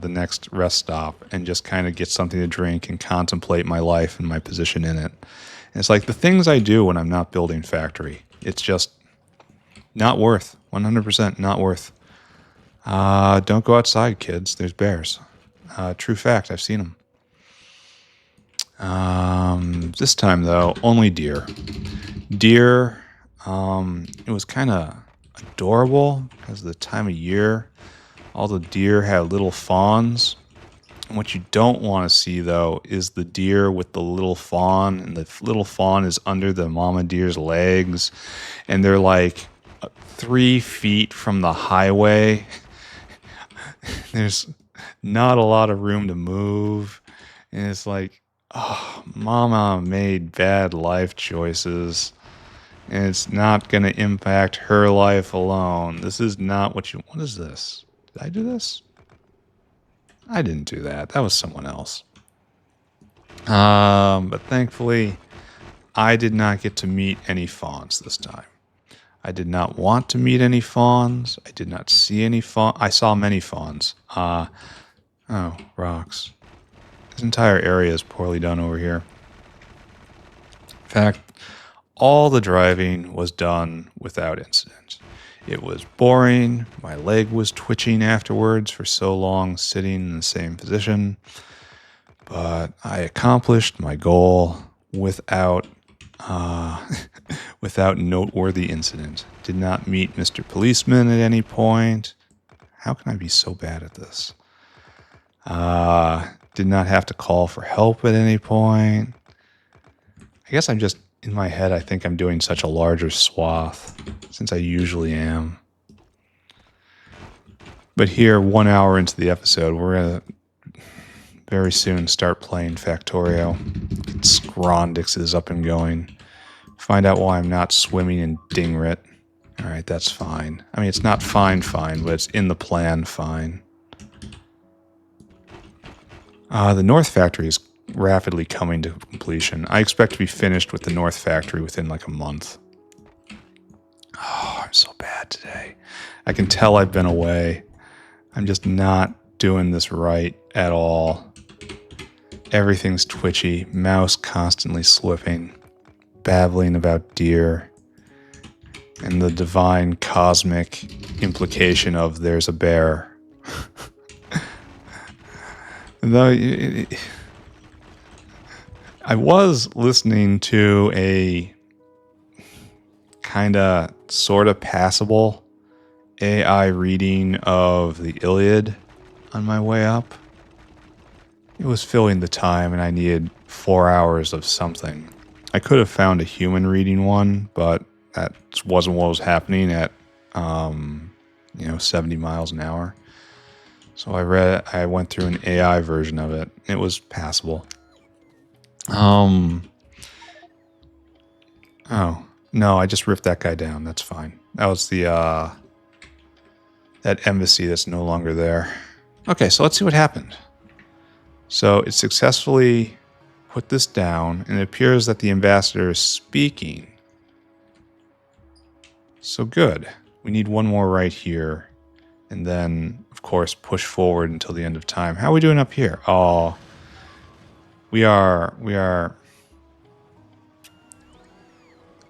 the next rest stop and just kind of get something to drink and contemplate my life and my position in it. And it's like the things I do when I'm not building factory. It's just not worth. 100% not worth. Don't go outside, kids. There's bears. True fact. I've seen them. This time, though, only deer. Deer, it was kind of adorable because of the time of year. All the deer had little fawns. And what you don't want to see, though, is the deer with the little fawn, and the little fawn is under the mama deer's legs, and they're like 3 feet from the highway. There's not a lot of room to move, and it's like, oh, mama made bad life choices, and it's not going to impact her life alone. This is not what is this? Did I do this? I didn't do that. That was someone else. But thankfully, I did not get to meet any fawns this time. I did not want to meet any fawns. I did not see any fawns. I saw many fawns. Oh, rocks. This entire area is poorly done over here. In fact, all the driving was done without incident. It was boring. My leg was twitching afterwards for so long sitting in the same position. But I accomplished my goal without without noteworthy incident. Did not meet Mr. Policeman at any point. How can I be so bad at this? Did not have to call for help at any point. I guess I'm just, in my head, I think I'm doing such a larger swath, since I usually am. But here, 1 hour into the episode, we're going to very soon start playing Factorio. Get Scrondrix up and going. Find out why I'm not swimming in Dingrit. Alright, that's fine. I mean, it's not fine, but it's in the plan fine. The North Factory is rapidly coming to completion. I expect to be finished with the North Factory within like a month. Oh, I'm so bad today. I can tell I've been away. I'm just not doing this right at all. Everything's twitchy. Mouse constantly slipping. babbling about deer and the divine cosmic implication of there's a bear. Though I was listening to a kind of sort of passable AI reading of the Iliad on my way up. It was filling the time and I needed 4 hours of something. I could have found a human reading one, but that wasn't what was happening at 70 miles an hour. So I went through an AI version of it. It was passable. Oh, no, I just ripped that guy down. That's fine. That was the that embassy that's no longer there. Okay, so let's see what happened. So it successfully put this down, and it appears that the ambassador is speaking. So good. We need one more right here. And then, of course, push forward until the end of time. How are we doing up here? Oh, we are...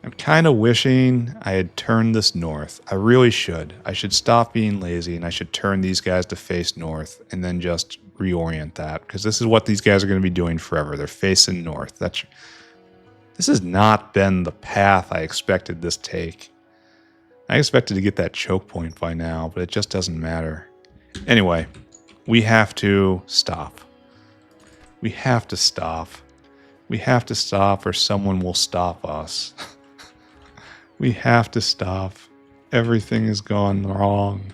I'm kind of wishing I had turned this north. I really should. I should stop being lazy, and I should turn these guys to face north, and then just reorient that. Because this is what these guys are going to be doing forever. They're facing north. This has not been the path I expected this take. I expected to get that choke point by now, but it just doesn't matter. Anyway, we have to stop. We have to stop. We have to stop or someone will stop us. We have to stop. Everything has gone wrong.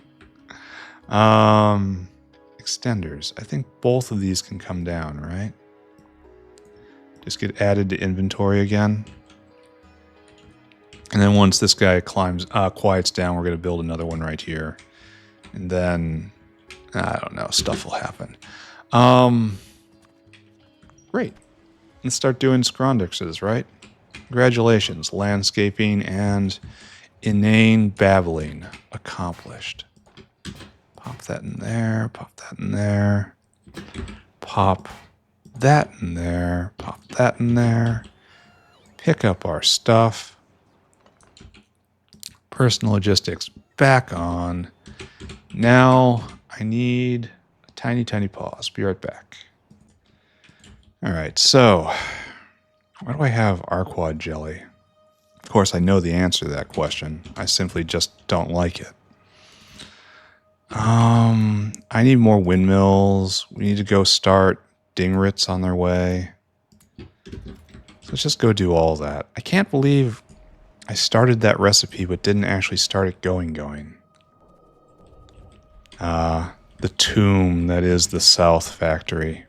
Extenders. I think both of these can come down, right? Just get added to inventory again. And then once this guy quiets down, we're going to build another one right here. And then, I don't know, stuff will happen. Great. Let's start doing Scrondrixes, right? Congratulations. Landscaping and inane babbling accomplished. Pop that in there. Pop that in there. Pop that in there. Pop that in there. Pick up our stuff. Personal logistics back on. Now I need a tiny pause. Be right back. All right, so why do I have Arquad jelly? Of course, I know the answer to that question. I simply just don't like it. I need more windmills. We need to go start dingrits on their way. So let's just go do all that. I can't believe I started that recipe but didn't actually start it going. The tomb that is the South Factory.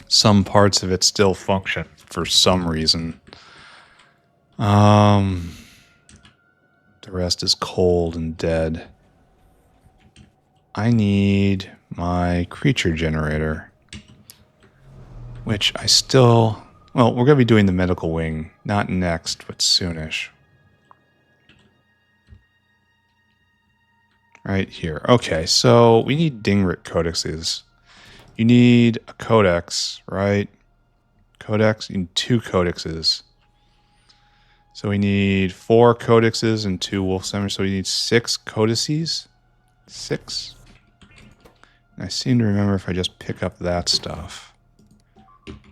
Some parts of it still function for some reason. The rest is cold and dead. I need my creature generator, which I still... Well, we're going to be doing the medical wing, not next, but soonish. Right here. Okay, so we need dingrit codexes. You need a codex, right? Codex? You need 2 codexes. So we need 4 codexes and 2 wolf summers. So we need 6 codices. 6? And I seem to remember if I just pick up that stuff.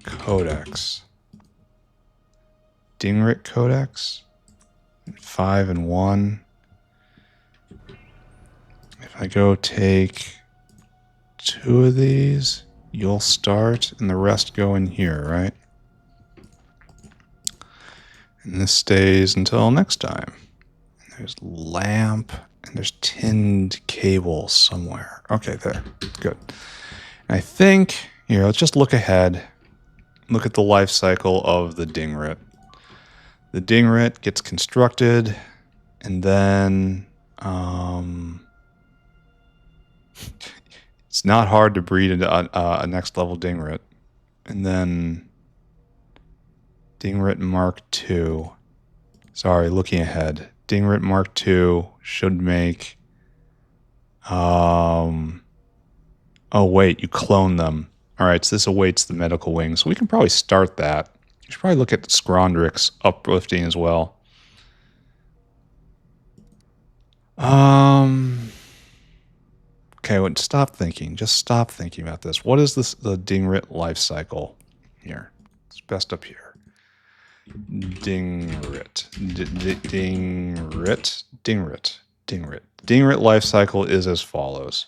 Codex. Dingrit codex. 5 and 1. If I go take 2 of these, you'll start, and the rest go in here, right? And this stays until next time. And there's lamp, and there's tinned cable somewhere. Okay, there. Good. And I think, here, let's just look ahead. Look at the life cycle of the dingrit. The dingrit gets constructed, and then... it's not hard to breed into a next level dingrit. And then dingrit Mark II. Sorry, looking ahead. Dingrit Mark II should make... Oh, wait, you clone them. All right, so this awaits the medical wing. So we can probably start that. should probably look at Scrondrix uplifting as well. Okay, well, stop thinking. Just stop thinking about this. What is this? The Dingrit life cycle here. It's best up here. Dingrit. Dingrit life cycle is as follows.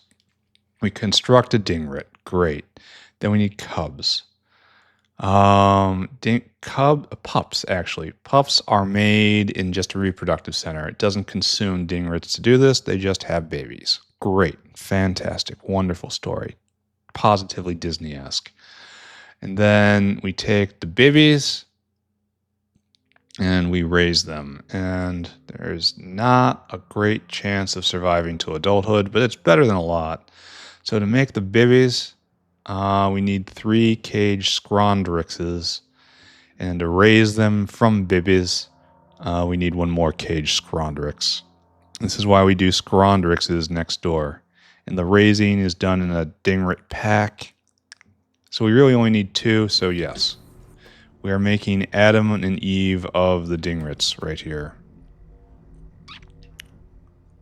We construct a Dingrit. Great. Then we need cubs. Pups, actually. Pups are made in just a reproductive center. It doesn't consume Dingrits to do this. They just have babies. Great. Fantastic. Wonderful story. Positively Disney-esque. And then we take the babies and we raise them. And there's not a great chance of surviving to adulthood, but it's better than a lot. So to make the babies, we need 3 cage Scrondrixes. And to raise them from babies, we need 1 more cage Scrondrix. This is why we do Scrondrixes next door. And the raising is done in a Dingrit pack. So we really only need 2, so yes. We are making Adam and Eve of the Dingrits right here.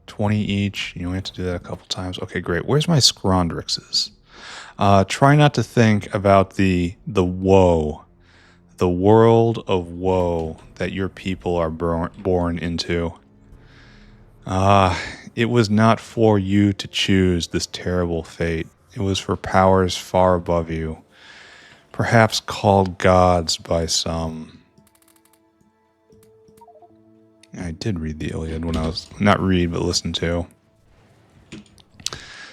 20 each. You only have to do that a couple times. Okay, great. Where's my Scrondrixes? Try not to think about the woe. The world of woe that your people are born into. It was not for you to choose this terrible fate. It was for powers far above you, perhaps called gods by some. I did read the Iliad when I was, not read, but listen to.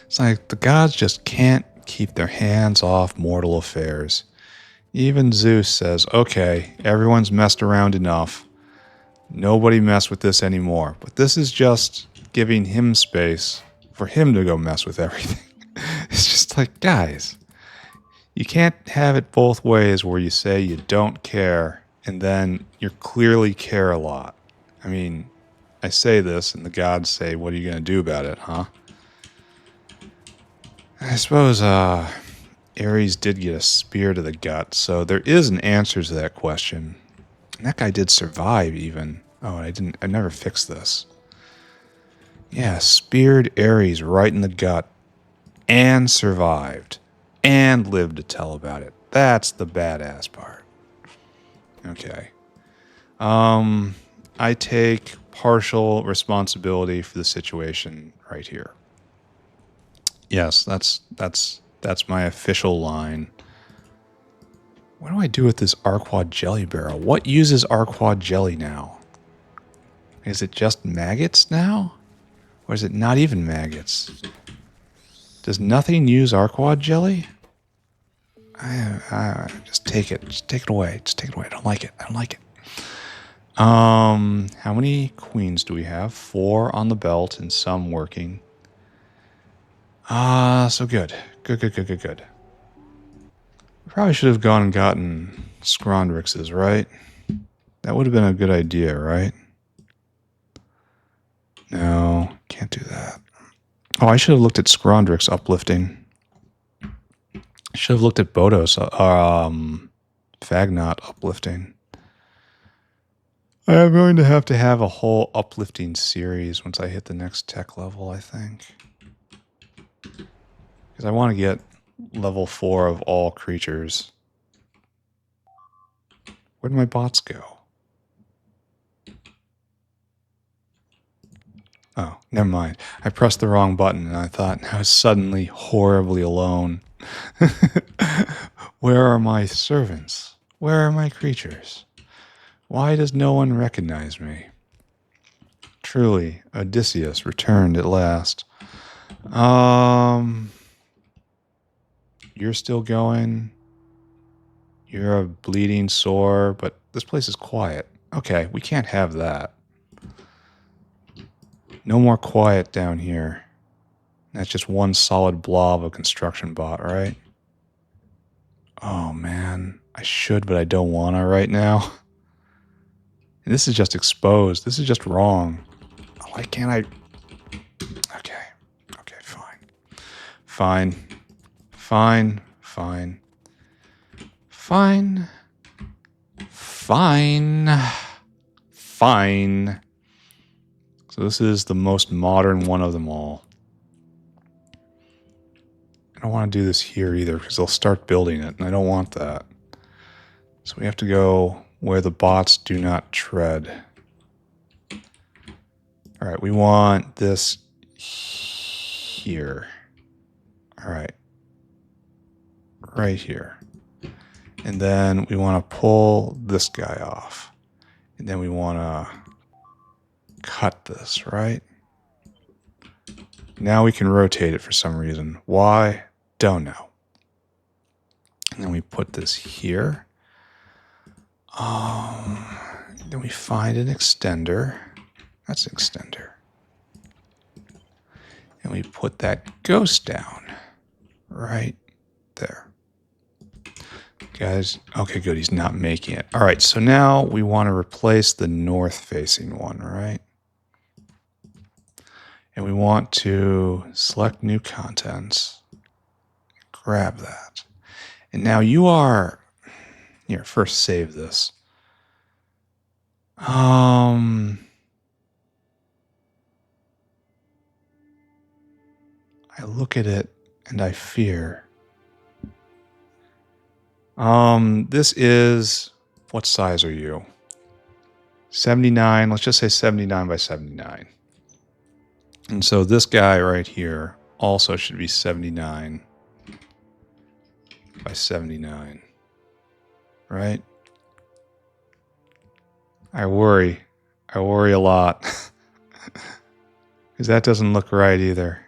It's like the gods just can't keep their hands off mortal affairs. Even Zeus says, okay, everyone's messed around enough. Nobody mess with this anymore. But this is just giving him space for him to go mess with everything. It's just like, guys, you can't have it both ways where you say you don't care and then you clearly care a lot. I mean, I say this and the gods say, what are you going to do about it, huh? I suppose Ares did get a spear to the gut, so there is an answer to that question. And that guy did survive even. Oh, I never fixed this. Yeah, speared Ares right in the gut and survived and lived to tell about it. That's the badass part. Okay. I take partial responsibility for the situation right here. Yes, that's my official line. What do I do with this Arquad jelly barrel? What uses Arquad jelly now? Is it just maggots now? Or is it not even maggots? Does nothing use Arquad jelly? Just take it. Just take it away. Just take it away. I don't like it. I don't like it. How many queens do we have? 4 on the belt and some working. So good. Good. Probably should have gone and gotten Scrondrixes, right? That would have been a good idea, right? No, can't do that. Oh, I should have looked at Scrondrix uplifting. I should have looked at Bodos, Fagnot uplifting. I'm going to have a whole uplifting series once I hit the next tech level, I think. Because I want to get level 4 of all creatures. Where'd my bots go? Oh, never mind. I pressed the wrong button and I thought I was suddenly horribly alone. Where are my servants? Where are my creatures? Why does no one recognize me? Truly, Odysseus returned at last. You're still going. You're a bleeding sore, but this place is quiet. Okay, we can't have that. No more quiet down here. That's just one solid blob of construction bot, right? Oh, man. I should, but I don't want to right now. And this is just exposed. This is just wrong. Why can't I... Okay. Okay, fine. Fine. Fine. Fine. Fine. Fine. Fine. So this is the most modern one of them all. I don't want to do this here either because they'll start building it, and I don't want that. So we have to go where the bots do not tread. All right, we want this here. All right. Right here. And then we want to pull this guy off. And then we want to cut this, right? Now we can rotate it for some reason. Why? Don't know. And then we put this here. Then we find an extender. That's an extender. And we put that ghost down right there. Guys, okay, good. He's not making it. All right, so now we want to replace the north-facing one, right? And we want to select new contents. Grab that. And now you are... Here, first save this. I look at it and I fear. This is... What size are you? 79. Let's just say 79 by 79. And so this guy right here also should be 79 by 79. Right? I worry. I worry a lot. Because that doesn't look right either.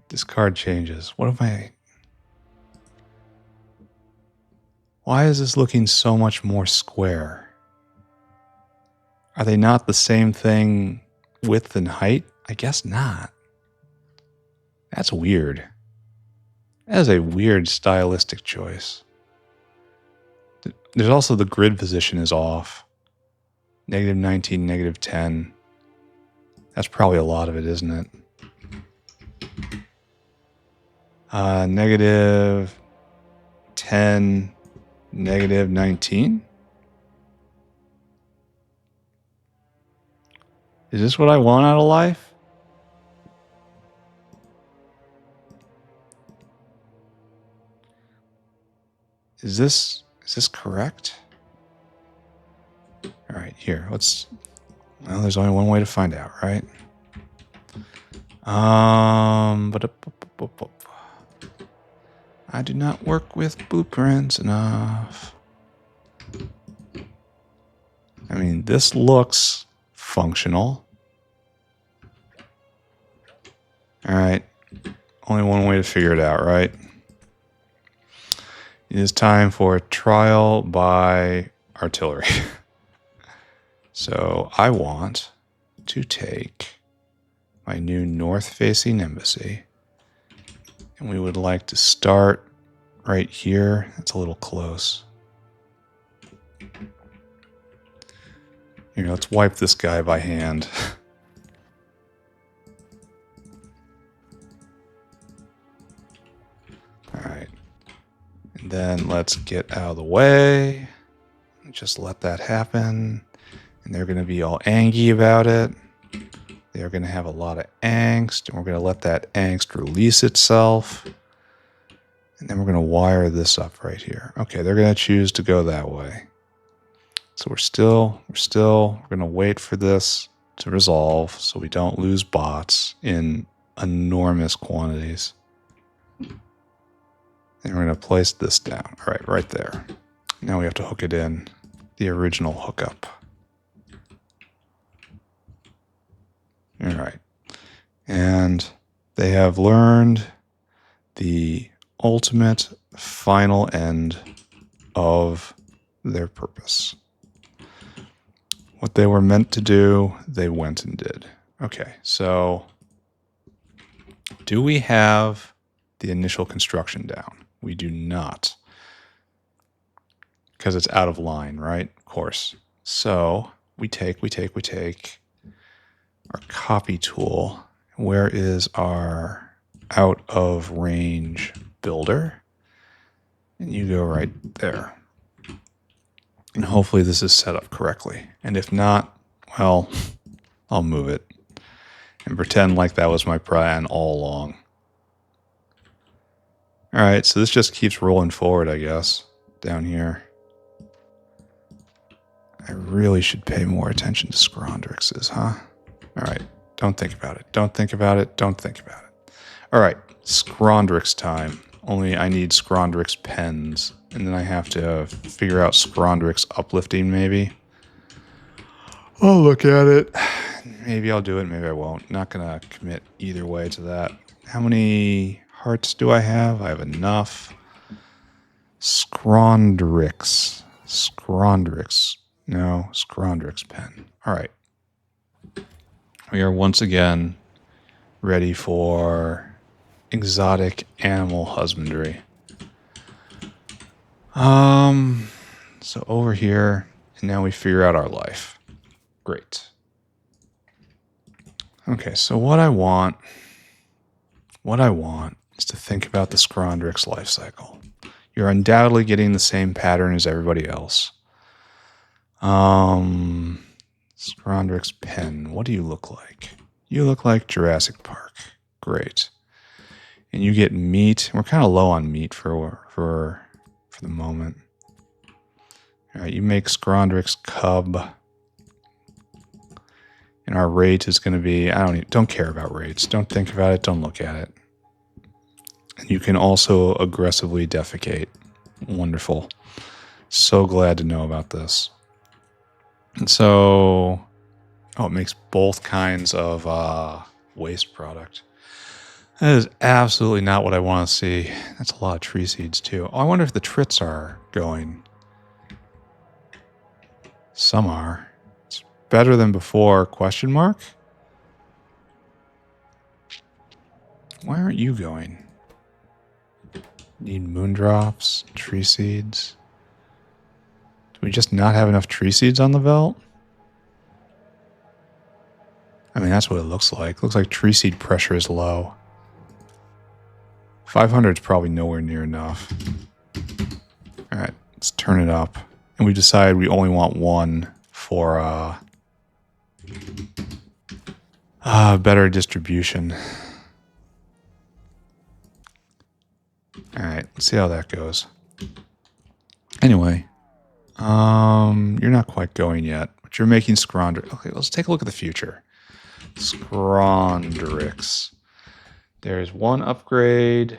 This card changes. What am I... Why is this looking so much more square? Are they not the same thing width and height? I guess not. That's weird. That is a weird stylistic choice. There's also the grid position is off. -19, -10. That's probably a lot of it, isn't it? -10, -19. Is this what I want out of life? Is this correct? All right, here, let's... Well, there's only one way to find out, right? I do not work with blueprints enough. I mean, this looks functional. All right, only one way to figure it out, right? It is time for a trial by artillery. So I want to take my new north-facing embassy, and we would like to start right here. That's a little close. Here, let's wipe this guy by hand. All right. And then let's get out of the way. Just let that happen. And they're going to be all angry about it. They're going to have a lot of angst, and we're going to let that angst release itself. And then we're going to wire this up right here. Okay, they're going to choose to go that way. So we're going to wait for this to resolve so we don't lose bots in enormous quantities. And we're going to place this down. All right there. Now we have to hook it in, the original hookup. All right. And they have learned the ultimate final end of their purpose. What they were meant to do, they went and did. Okay, so do we have the initial construction down? We do not. Because it's out of line, right? Of course. So we take our copy tool. Where is our out of range builder? And you go right there. And hopefully this is set up correctly. And if not, well, I'll move it and pretend like that was my plan all along. All right, so this just keeps rolling forward, I guess, down here. I really should pay more attention to Scrondrixes, huh? All right, don't think about it. Don't think about it. Don't think about it. All right, Scrondrix time. Only I need Scrondrix pens, and then I have to figure out Scrondrix uplifting, maybe. I'll look at it. Maybe I'll do it, maybe I won't. Not gonna commit either way to that. How many hearts do I have? I have enough. Scrondrix. Scrondrix. No, Scrondrix pen. All right. We are once again ready for exotic animal husbandry. So over here, and now we figure out our life. Great. Okay, so what I want is to think about the Scrondrix life cycle. You're undoubtedly getting the same pattern as everybody else. Scrondrix pen, what do you look like? You look like Jurassic Park. Great. And you get meat. We're kind of low on meat for the moment. All right, you make Scrondrix cub. And our rate is going to be, don't care about rates. Don't think about it. Don't look at it. And you can also aggressively defecate. Wonderful. So glad to know about this. And so, it makes both kinds of waste product. That is absolutely not what I want to see. That's a lot of tree seeds too. Oh, I wonder if the trits are going. Some are. It's better than before, question mark? Why aren't you going? Need moondrops, tree seeds. Do we just not have enough tree seeds on the belt? I mean, that's what it looks like. It looks like tree seed pressure is low. 500 is probably nowhere near enough. All right, let's turn it up. And we decide we only want one for better distribution. All right, let's see how that goes. Anyway, you're not quite going yet, but you're making Scrondrix. Okay, let's take a look at the future. Scrondrix. There's one upgrade.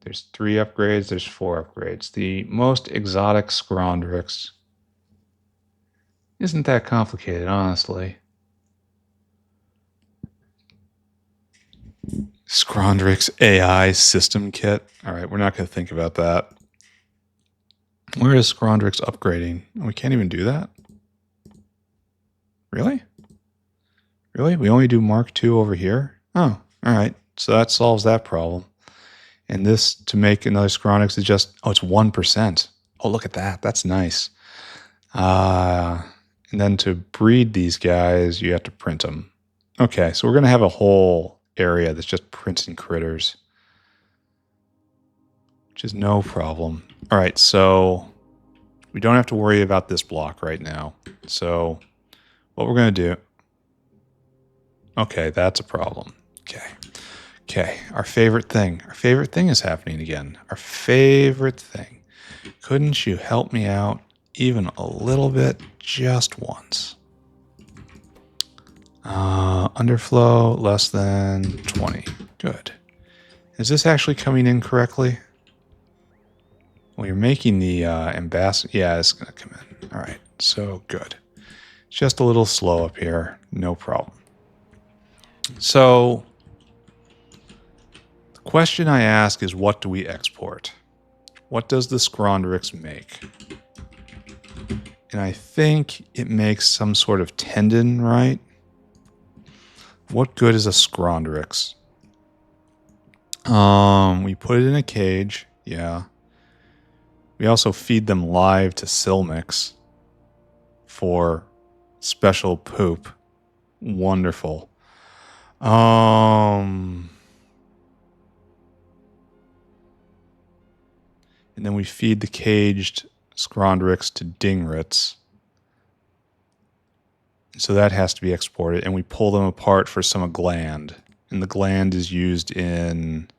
There's 3 upgrades. There's 4 upgrades. The most exotic Scrondrix isn't that complicated, honestly. Scrondrix AI system kit. All right, we're not going to think about that. Where is Scrondrix upgrading? We can't even do that? Really? Really? We only do Mark II over here? Oh, all right. So that solves that problem. And this, to make another Scrondrix, is just, it's 1%. Oh, look at that. That's nice. And then to breed these guys, you have to print them. Okay, so we're going to have a whole area that's just printing critters, which is no problem. All right, so we don't have to worry about this block right now. So what we're going to do... Okay, that's a problem. Okay, our favorite thing. Our favorite thing is happening again. Our favorite thing. Couldn't you help me out even a little bit, just once? Underflow less than 20. Good. Is this actually coming in correctly? Well, you're making the ambassador. Yeah, it's going to come in. All right, so good. Just a little slow up here. No problem. So the question I ask is, what do we export? What does the Scrondrix make? And I think it makes some sort of tendon, right? What good is a Scrondrix? We put it in a cage, yeah. We also feed them live to Silmix for special poop. Wonderful. And then we feed the caged Scrondrix to Dingrits. So that has to be exported, and we pull them apart for some gland. And the gland is used in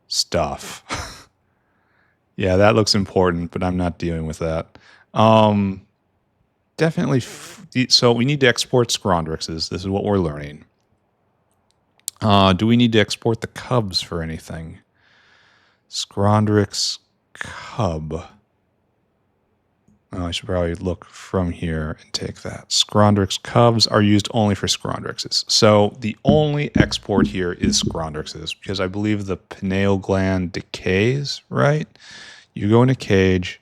stuff. Yeah, that looks important, but I'm not dealing with that. Definitely. So we need to export Scrondrixes. This is what we're learning. Do we need to export the cubs for anything? Scrondrix cub. Oh, I should probably look from here and take that. Scrondrix cubs are used only for Scrondrixes. So the only export here is Scrondrixes, because I believe the pineal gland decays, right? You go in a cage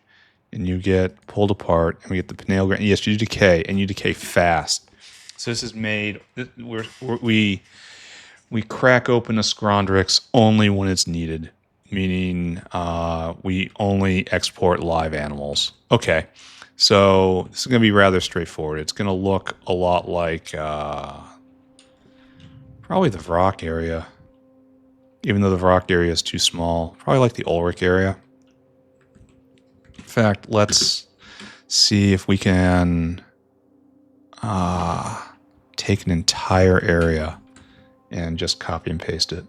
and you get pulled apart, and we get the pineal gland. Yes, you decay, and you decay fast. So this is made, we crack open a Scrondrix only when it's needed, meaning we only export live animals. Okay, so this is going to be rather straightforward. It's going to look a lot like probably the Vrock area, even though the Vrock area is too small. Probably like the Ulrich area. In fact, let's see if we can take an entire area and just copy and paste it.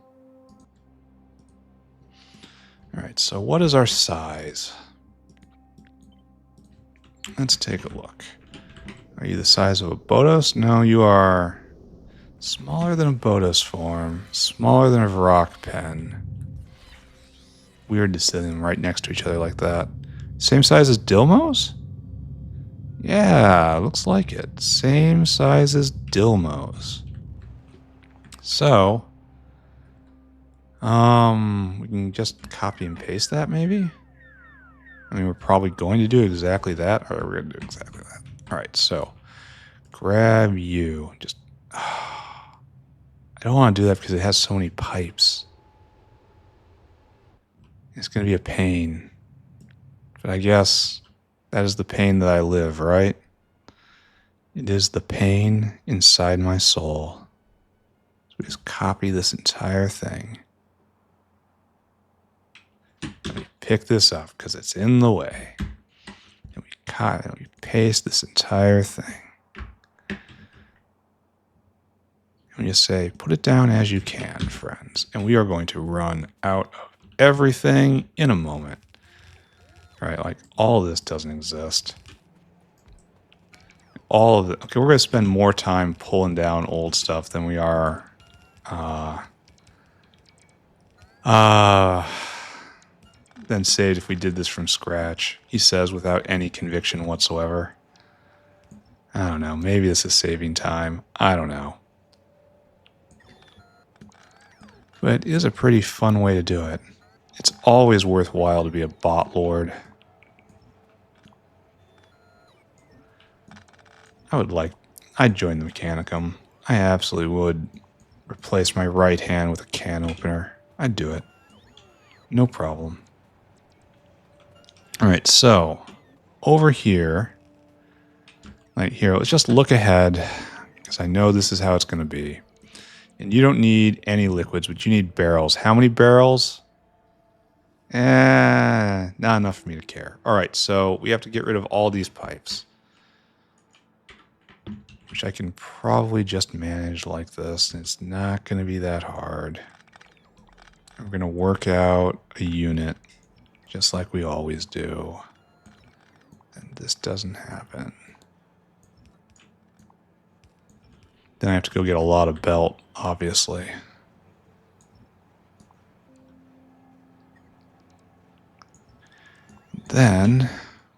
All right, so what is our size? Let's take a look. Are you the size of a Bodos? No, you are smaller than a Bodos form, smaller than a Vrock pen. Weird to sit them right next to each other like that. Same size as Dilmos? Yeah, looks like it. Same size as Dilmos. So, we can just copy and paste that maybe? I mean, we're probably going to do exactly that, or we're going to do exactly that. All right, so grab you. Just, I don't want to do that because it has so many pipes. It's going to be a pain. But I guess that is the pain that I live, right? It is the pain inside my soul. So we just copy this entire thing. And we pick this up because it's in the way. And we copy and we paste this entire thing. And we just say, put it down as you can, friends. And we are going to run out of everything in a moment. Right, like all of this doesn't exist. All of it. Okay, we're going to spend more time pulling down old stuff than we are than saved if we did this from scratch. He says without any conviction whatsoever. I don't know. Maybe this is saving time. I don't know. But it is a pretty fun way to do it. It's always worthwhile to be a bot lord. I'd join the Mechanicum. I absolutely would replace my right hand with a can opener. I'd do it. No problem. All right, so over here, right here, let's just look ahead because I know this is how it's going to be. And you don't need any liquids, but you need barrels. How many barrels? Not enough for me to care. All right, so we have to get rid of all these pipes, which I can probably just manage like this. It's not going to be that hard. We're going to work out a unit just like we always do. And this doesn't happen. Then I have to go get a lot of belt, obviously. Then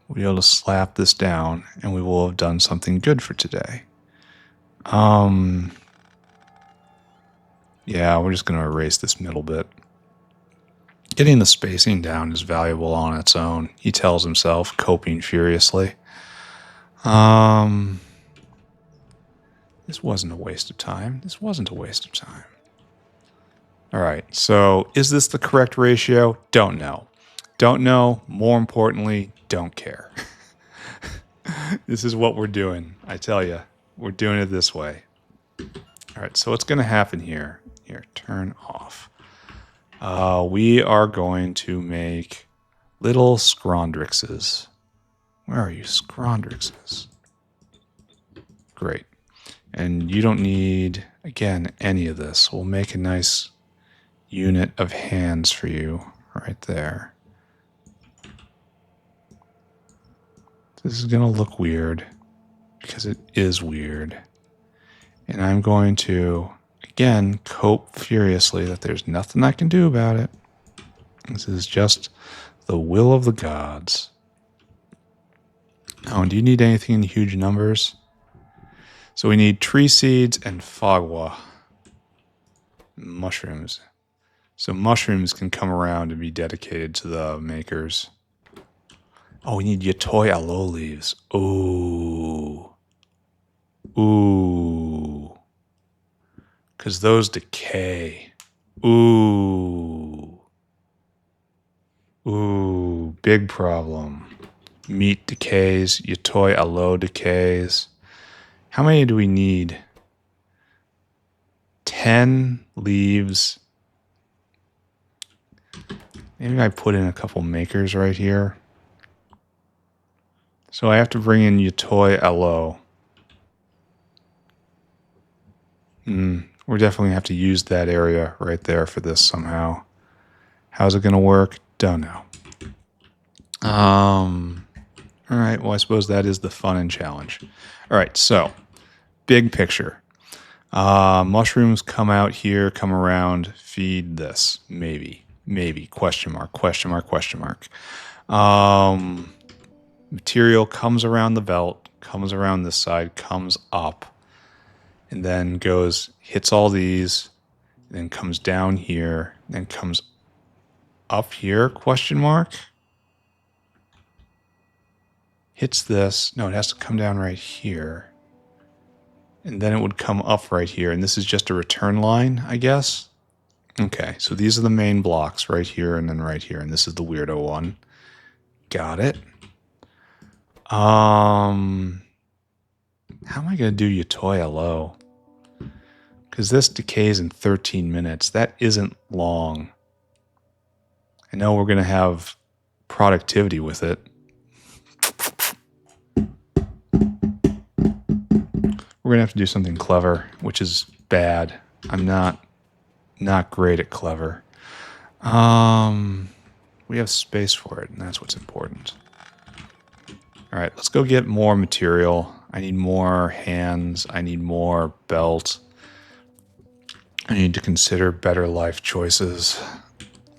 we'll be able to slap this down and we will have done something good for today. Yeah, we're just going to erase this middle bit. Getting the spacing down is valuable on its own, he tells himself, coping furiously. This wasn't a waste of time. This wasn't a waste of time. All right, so is this the correct ratio? Don't know. Don't know. More importantly, don't care. This is what we're doing. I tell you, we're doing it this way. All right, so what's going to happen here? Here, turn off. We are going to make Little Scrondrixes. Where are you, Scrondrixes? Great. And you don't need, again, any of this. We'll make a nice unit of hands for you right there. This is going to look weird because it is weird. And I'm going to, again, cope furiously that there's nothing I can do about it. This is just the will of the gods. Oh, and do you need anything in huge numbers? So we need tree seeds and fogwa. Mushrooms. So mushrooms can come around and be dedicated to the makers. Oh, we need yatoi aloe leaves. Ooh. Ooh. Because those decay. Ooh. Ooh. Big problem. Meat decays. Yatoi aloe decays. How many do we need? 10 leaves. Maybe I put in a couple makers right here. So I have to bring in yatoi aloe. We're definitely going to have to use that area right there for this somehow. How's it going to work? Don't know. All right, well, I suppose that is the fun and challenge. All right, so big picture. Mushrooms come out here, come around, feed this. Maybe, question mark. Material comes around the belt, comes around this side, comes up, and then goes, hits all these, and then comes down here, then comes up here, question mark. Hits this. No, it has to come down right here. And then it would come up right here. And this is just a return line, I guess. Okay, so these are the main blocks right here and then right here. And this is the weirdo one. Got it. How am I going to do yatoi aloe? Because this decays in 13 minutes. That isn't long. I know we're going to have productivity with it. We're going to have to do something clever, which is bad. I'm not great at clever. We have space for it, and that's what's important. All right, let's go get more material. I need more hands. I need more belt. I need to consider better life choices.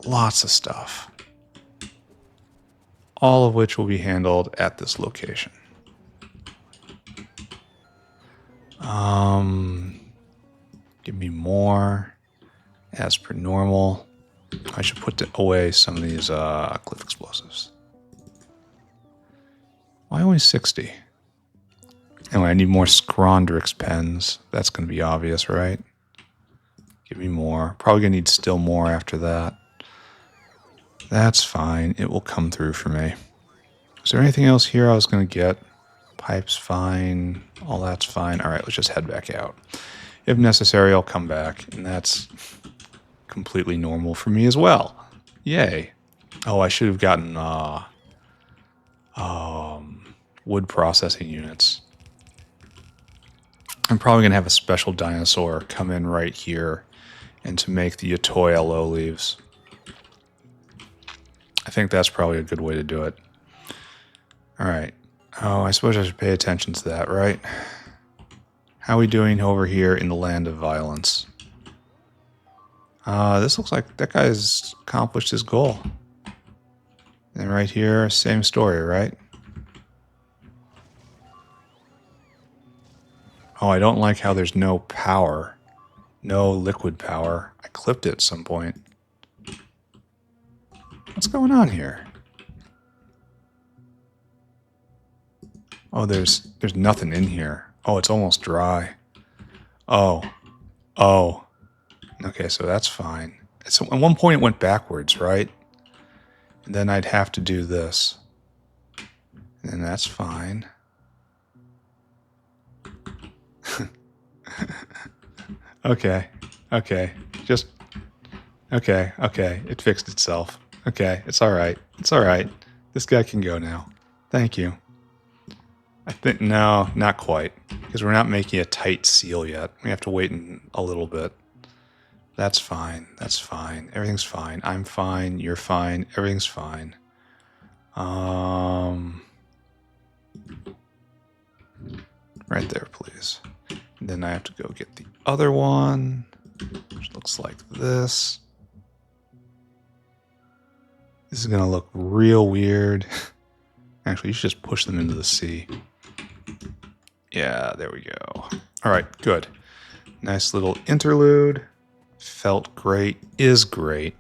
Lots of stuff. All of which will be handled at this location. Give me more. As per normal. I should put away some of these cliff explosives. Why only 60? Anyway, I need more Scrondrix pens. That's going to be obvious, right? Give me more. Probably going to need still more after that. That's fine. It will come through for me. Is there anything else here I was going to get? Pipes, fine. All that's fine. All right, let's just head back out. If necessary, I'll come back. And that's completely normal for me as well. Yay. Oh, I should have gotten wood processing units. I'm probably going to have a special dinosaur come in right here and to make the yatoi aloe leaves. I think that's probably a good way to do it. All right. Oh, I suppose I should pay attention to that, right? How are we doing over here in the land of violence? This looks like that guy's accomplished his goal. And right here, same story, right? Oh, I don't like how there's no power. No liquid power. I clipped it at some point. What's going on here? Oh, there's nothing in here. Oh, it's almost dry. Oh. Okay, so that's fine. So at one point it went backwards, right? And then I'd have to do this. And that's fine. Okay. Just... Okay. It fixed itself. Okay, it's all right. It's all right. This guy can go now. Thank you. I think, no, not quite. Because we're not making a tight seal yet. We have to wait a little bit. That's fine. That's fine. Everything's fine. I'm fine. You're fine. Everything's fine. Right there, please. And then I have to go get the other one, which looks like this. This is going to look real weird. Actually, you should just push them into the sea. Yeah, there we go. All right, good. Nice little interlude. Felt great. Is great.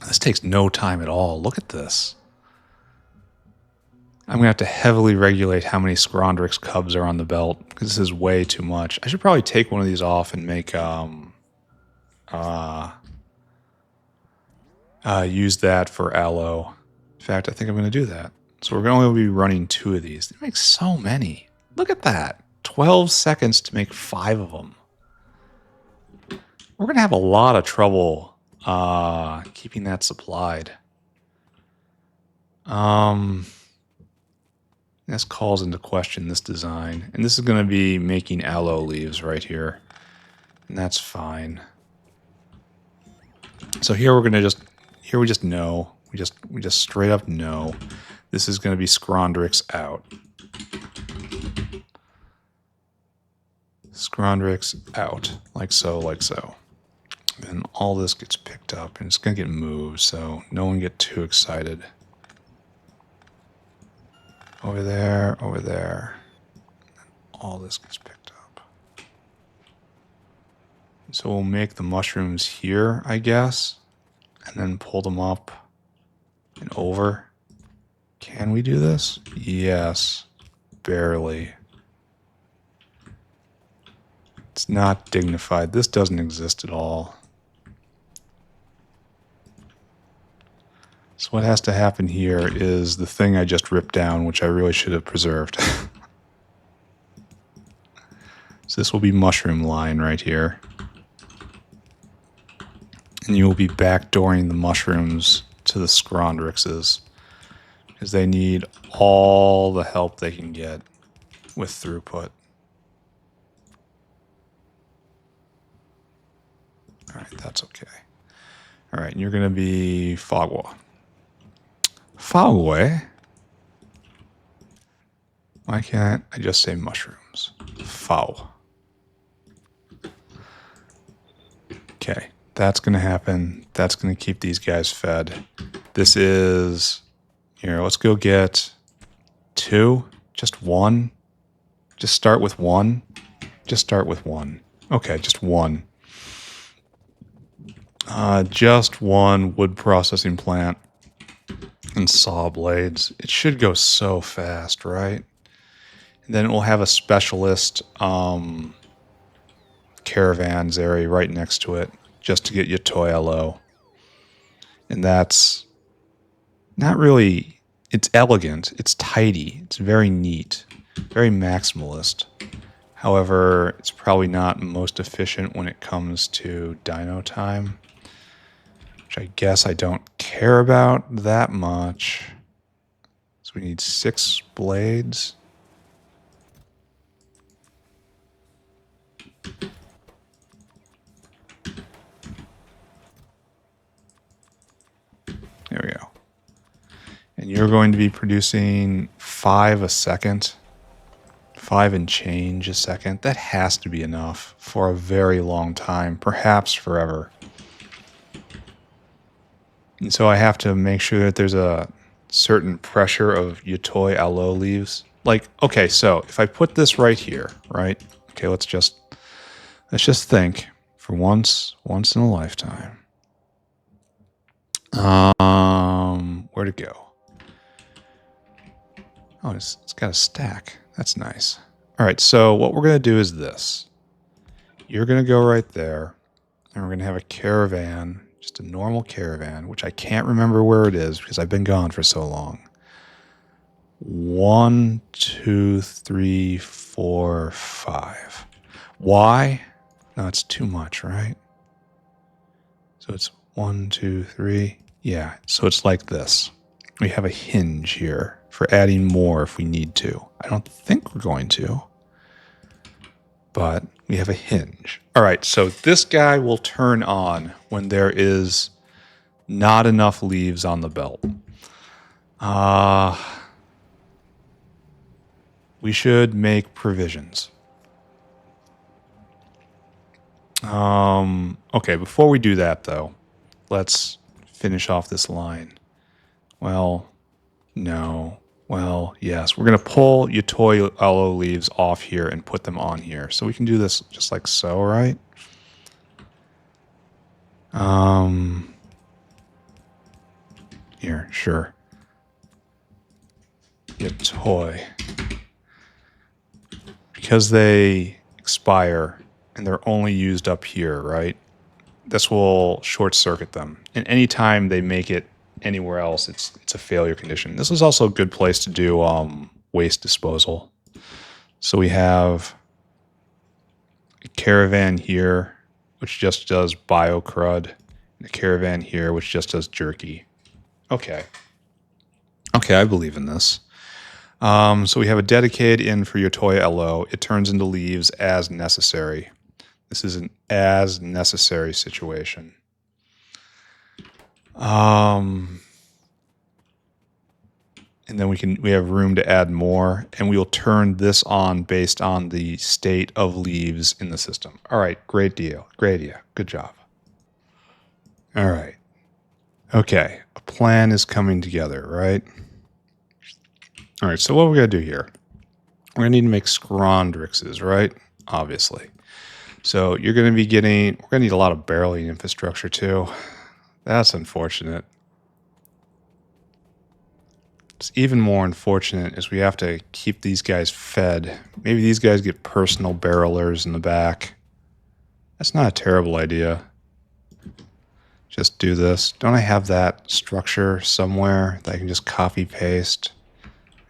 This takes no time at all. Look at this. I'm going to have to heavily regulate how many Scrondrix cubs are on the belt, because this is way too much. I should probably take one of these off and make use that for aloe. In fact, I think I'm going to do that. So we're going to only be running 2 of these. They make so many. Look at that. 12 seconds to make 5 of them. We're going to have a lot of trouble keeping that supplied. This calls into question this design. And this is going to be making aloe leaves right here. And that's fine. So here we're going to here we just know. We just straight up know this is going to be Scrondrix out. Scrondrix out. Like so, like so. And all this gets picked up and it's going to get moved, so no one get too excited. Over there, over there. All this gets picked up. So we'll make the mushrooms here, I guess, and then pull them up and over. Can we do this? Yes, barely. It's not dignified. This doesn't exist at all. So what has to happen here is the thing I just ripped down, which I really should have preserved. So this will be mushroom line right here. And you will be backdooring the mushrooms to the Scrondrixes, because they need all the help they can get with throughput. All right, that's okay. All right, and you're going to be Fagwa. Fagwe? Why can't I just say mushrooms? Fau. Okay, that's going to happen. That's going to keep these guys fed. This is, here, let's go get 2. Just 1. Just start with 1. Just start with 1. Okay, just 1. Just 1 wood processing plant and saw blades. It should go so fast, right? And then it will have a specialist caravans area right next to it, just to get you toy aloe. And that's not really, it's elegant, it's tidy, it's very neat, very maximalist. However, it's probably not most efficient when it comes to dino time, which I guess I don't care about that much. So we need 6 blades. There we go. And you're going to be producing 5 a second. 5 and change a second. That has to be enough for a very long time, perhaps forever. And so I have to make sure that there's a certain pressure of Yatoi aloe leaves. Like, okay, so if I put this right here, right? Okay, let's just think for once in a lifetime. Where'd it go? Oh, it's got a stack. That's nice. All right, so what we're going to do is this. You're going to go right there, and we're going to have a caravan, just a normal caravan, which I can't remember where it is because I've been gone for so long. 1, 2, 3, 4, 5. Why? No, it's too much, right? So it's 1, 2, 3. Yeah, so it's like this. We have a hinge here for adding more if we need to. I don't think we're going to, but we have a hinge. All right, so this guy will turn on when there is not enough leaves on the belt. We should make provisions. Okay, before we do that, though, let's finish off this line. Well, no. Well, yes. We're going to pull intolerable leaves off here and put them on here. So we can do this just like so, right? Here, sure. Toy. Because they expire and they're only used up here, right? This will short circuit them. And anytime they make it anywhere else, it's a failure condition. This is also a good place to do waste disposal. So we have a caravan here, which just does biocrud, and a caravan here, which just does jerky. Okay. Okay, I believe in this. So we have a dedicated in for your toy LO. It turns into leaves as necessary. This is an as necessary situation. And then we have room to add more, and we will turn this on based on the state of leaves in the system. All right, great deal. Great idea. Good job. All right. Okay, a plan is coming together, right? All right, so what we got to do here? We're going to need to make Scrondrixes, right? Obviously. So you're going to be we're going to need a lot of barreling infrastructure too. That's unfortunate. What's even more unfortunate is we have to keep these guys fed. Maybe these guys get personal barrelers in the back. That's not a terrible idea. Just do this. Don't I have that structure somewhere that I can just copy paste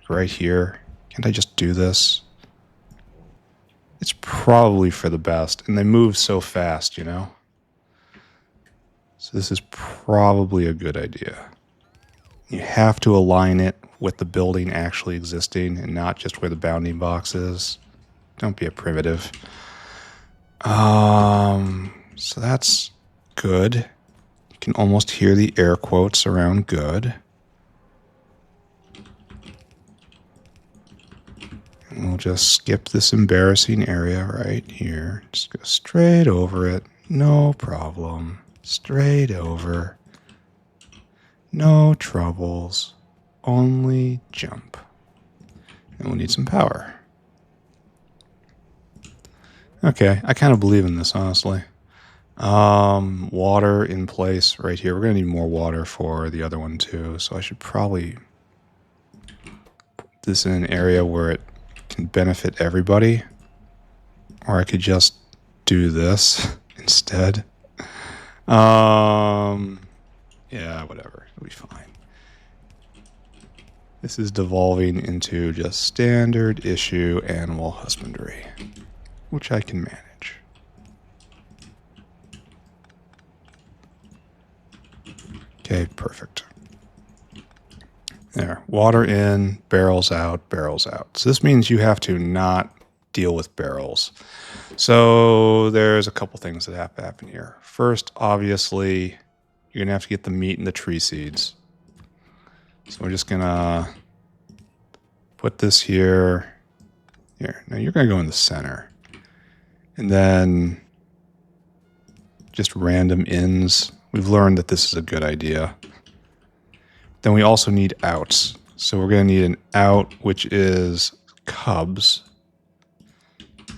right here? Can't I just do this? It's probably for the best. And they move so fast, you know? So this is probably a good idea. You have to align it with the building actually existing and not just where the bounding box is. Don't be a primitive. So that's good. You can almost hear the air quotes around good. And we'll just skip this embarrassing area right here. Just go straight over it. No problem. Straight over. No troubles. Only jump. And we'll need some power. Okay, I kind of believe in this, honestly. Water in place right here. We're going to need more water for the other one too, so I should probably put this in an area where it can benefit everybody. Or I could just do this instead. Yeah, whatever. It'll be fine. This is devolving into just standard issue animal husbandry, which I can manage. Okay, perfect. There, water in, barrels out, barrels out. So this means you have to not deal with barrels. So there's a couple things that have to happen here. First, obviously, you're going to have to get the meat and the tree seeds. So we're just going to put this here. Here. Now you're going to go in the center. And then just random ins. We've learned that this is a good idea. Then we also need outs. So we're going to need an out, which is cubs.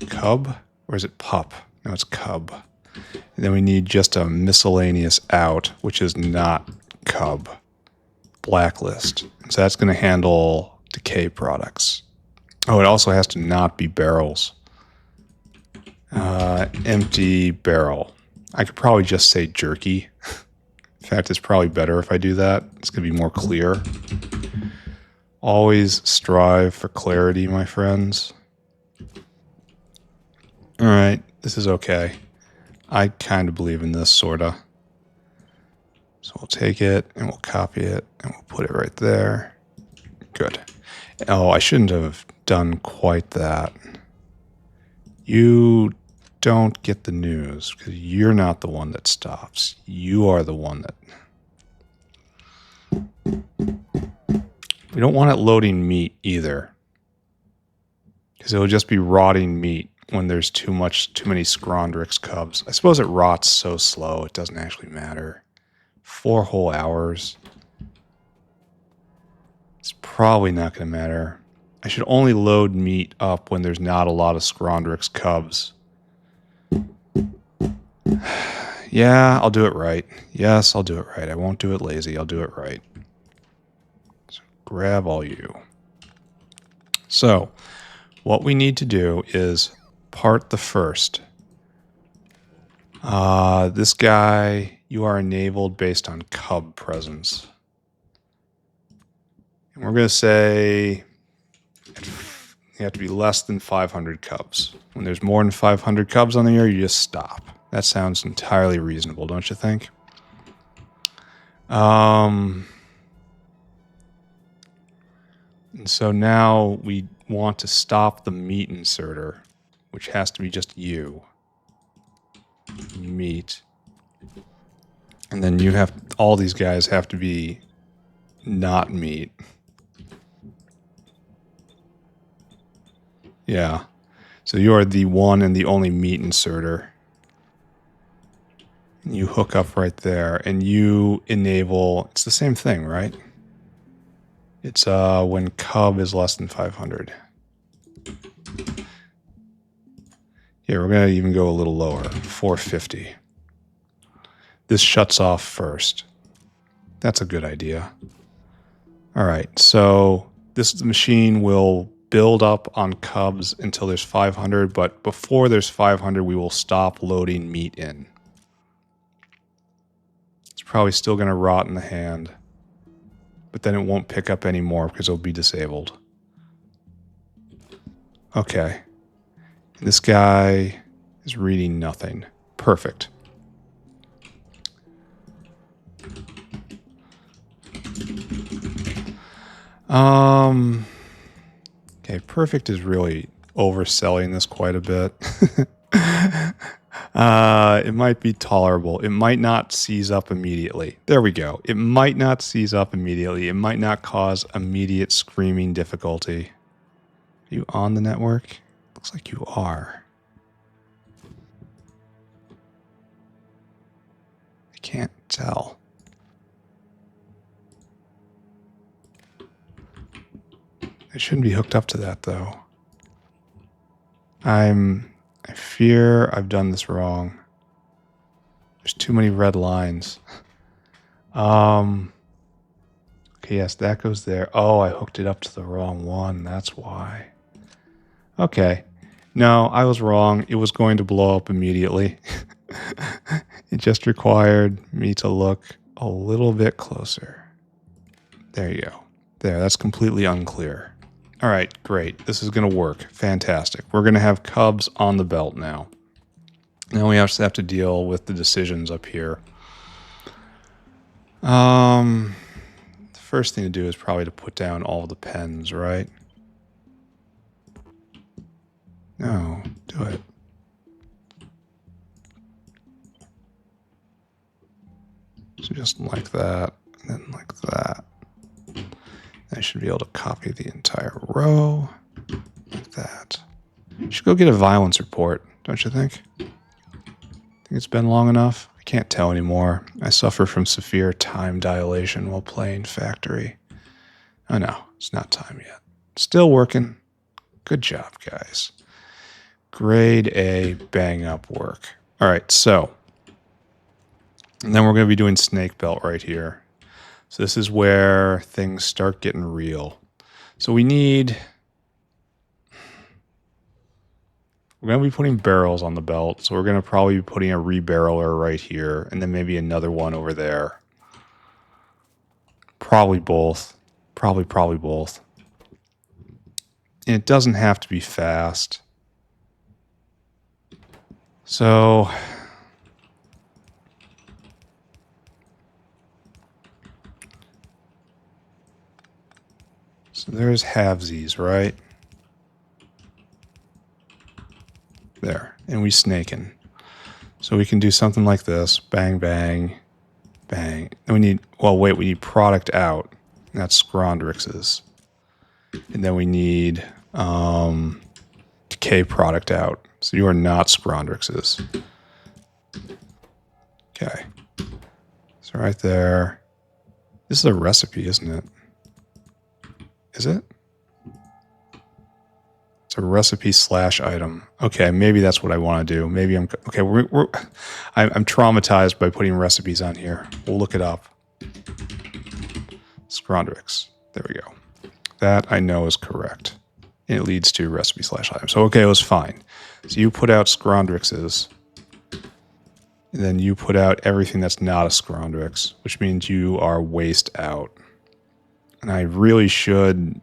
Cub? Or is it pup? No, it's cub. And then we need just a miscellaneous out, which is not cub. Blacklist. So that's going to handle decay products. Oh, it also has to not be barrels. Empty barrel. I could probably just say jerky. In fact, it's probably better if I do that. It's going to be more clear. Always strive for clarity, my friends. All right, this is okay. I kind of believe in this, sorta. So we'll take it and we'll copy it and we'll put it right there. Good. Oh, I shouldn't have done quite that. You don't get the news because you're not the one that stops. You are the one that... We don't want it loading meat either, because it'll just be rotting meat when there's too many Scrondrix cubs. I suppose it rots so slow it doesn't actually matter. 4 whole hours. It's probably not going to matter. I should only load meat up when there's not a lot of Scrondrix cubs. Yeah, I'll do it right. Yes, I'll do it right. I won't do it lazy. I'll do it right. So grab all you. So what we need to do is part the first. This guy, you are enabled based on cub presence. And we're going to say you have to be less than 500 cubs. When there's more than 500 cubs on the air, you just stop. That sounds entirely reasonable, don't you think? And so now we want to stop the meat inserter, which has to be just you. Meat. And then you have, all these guys have to be not meat. Yeah. So you are the one and the only meat inserter. You hook up right there and you enable, it's the same thing, right? It's when cub is less than 500. Here, we're going to even go a little lower, 450. This shuts off first. That's a good idea. All right, so this machine will build up on cubs until there's 500, but before there's 500, we will stop loading meat in. It's probably still going to rot in the hand, but then it won't pick up anymore because it'll be disabled. Okay. This guy is reading nothing. Perfect. Okay, perfect is really overselling this quite a bit. It might be tolerable. It might not seize up immediately. There we go. It might not seize up immediately. It might not cause immediate screaming difficulty. Are you on the network? Looks like you are. I can't tell. I shouldn't be hooked up to that, though. I fear I've done this wrong. There's too many red lines. Okay, yes, that goes there. Oh, I hooked it up to the wrong one. That's why. Okay. No, I was wrong. It was going to blow up immediately. It just required me to look a little bit closer. There you go. There, that's completely unclear. All right, great. This is going to work. Fantastic. We're going to have cubs on the belt now. Now we have to deal with the decisions up here. The first thing to do is probably to put down all the pens, right? No, do it. So just like that, and then like that. I should be able to copy the entire row, like that. You should go get a violence report, don't you think? Think it's been long enough? I can't tell anymore. I suffer from severe time dilation while playing Factory. Oh no, it's not time yet. Still working. Good job, guys. Grade A bang up work. All right, so, and then we're going to be doing snake belt right here. So this is where things start getting real. So we're going to be putting barrels on the belt. So we're going to probably be putting a rebarreler right here and then maybe another one over there. Probably both. Probably both. And it doesn't have to be fast. So So there's halvesies, right? There. And we snaking. So we can do something like this. Bang, bang, bang. And we need, well, wait, we need product out. That's Scrondrix's. And then we need decay product out. So you are not Scrondrix's. Okay. So right there. This is a recipe, isn't it? Is it? It's a recipe / item. Okay, maybe that's what I want to do. Maybe I'm okay. I'm traumatized by putting recipes on here. We'll look it up. Scrondrix. There we go. That I know is correct. And it leads to recipe / item. So okay, it was fine. So you put out Scrondrix's. And then you put out everything that's not a Scrondrix, which means you are waste out. And I really should.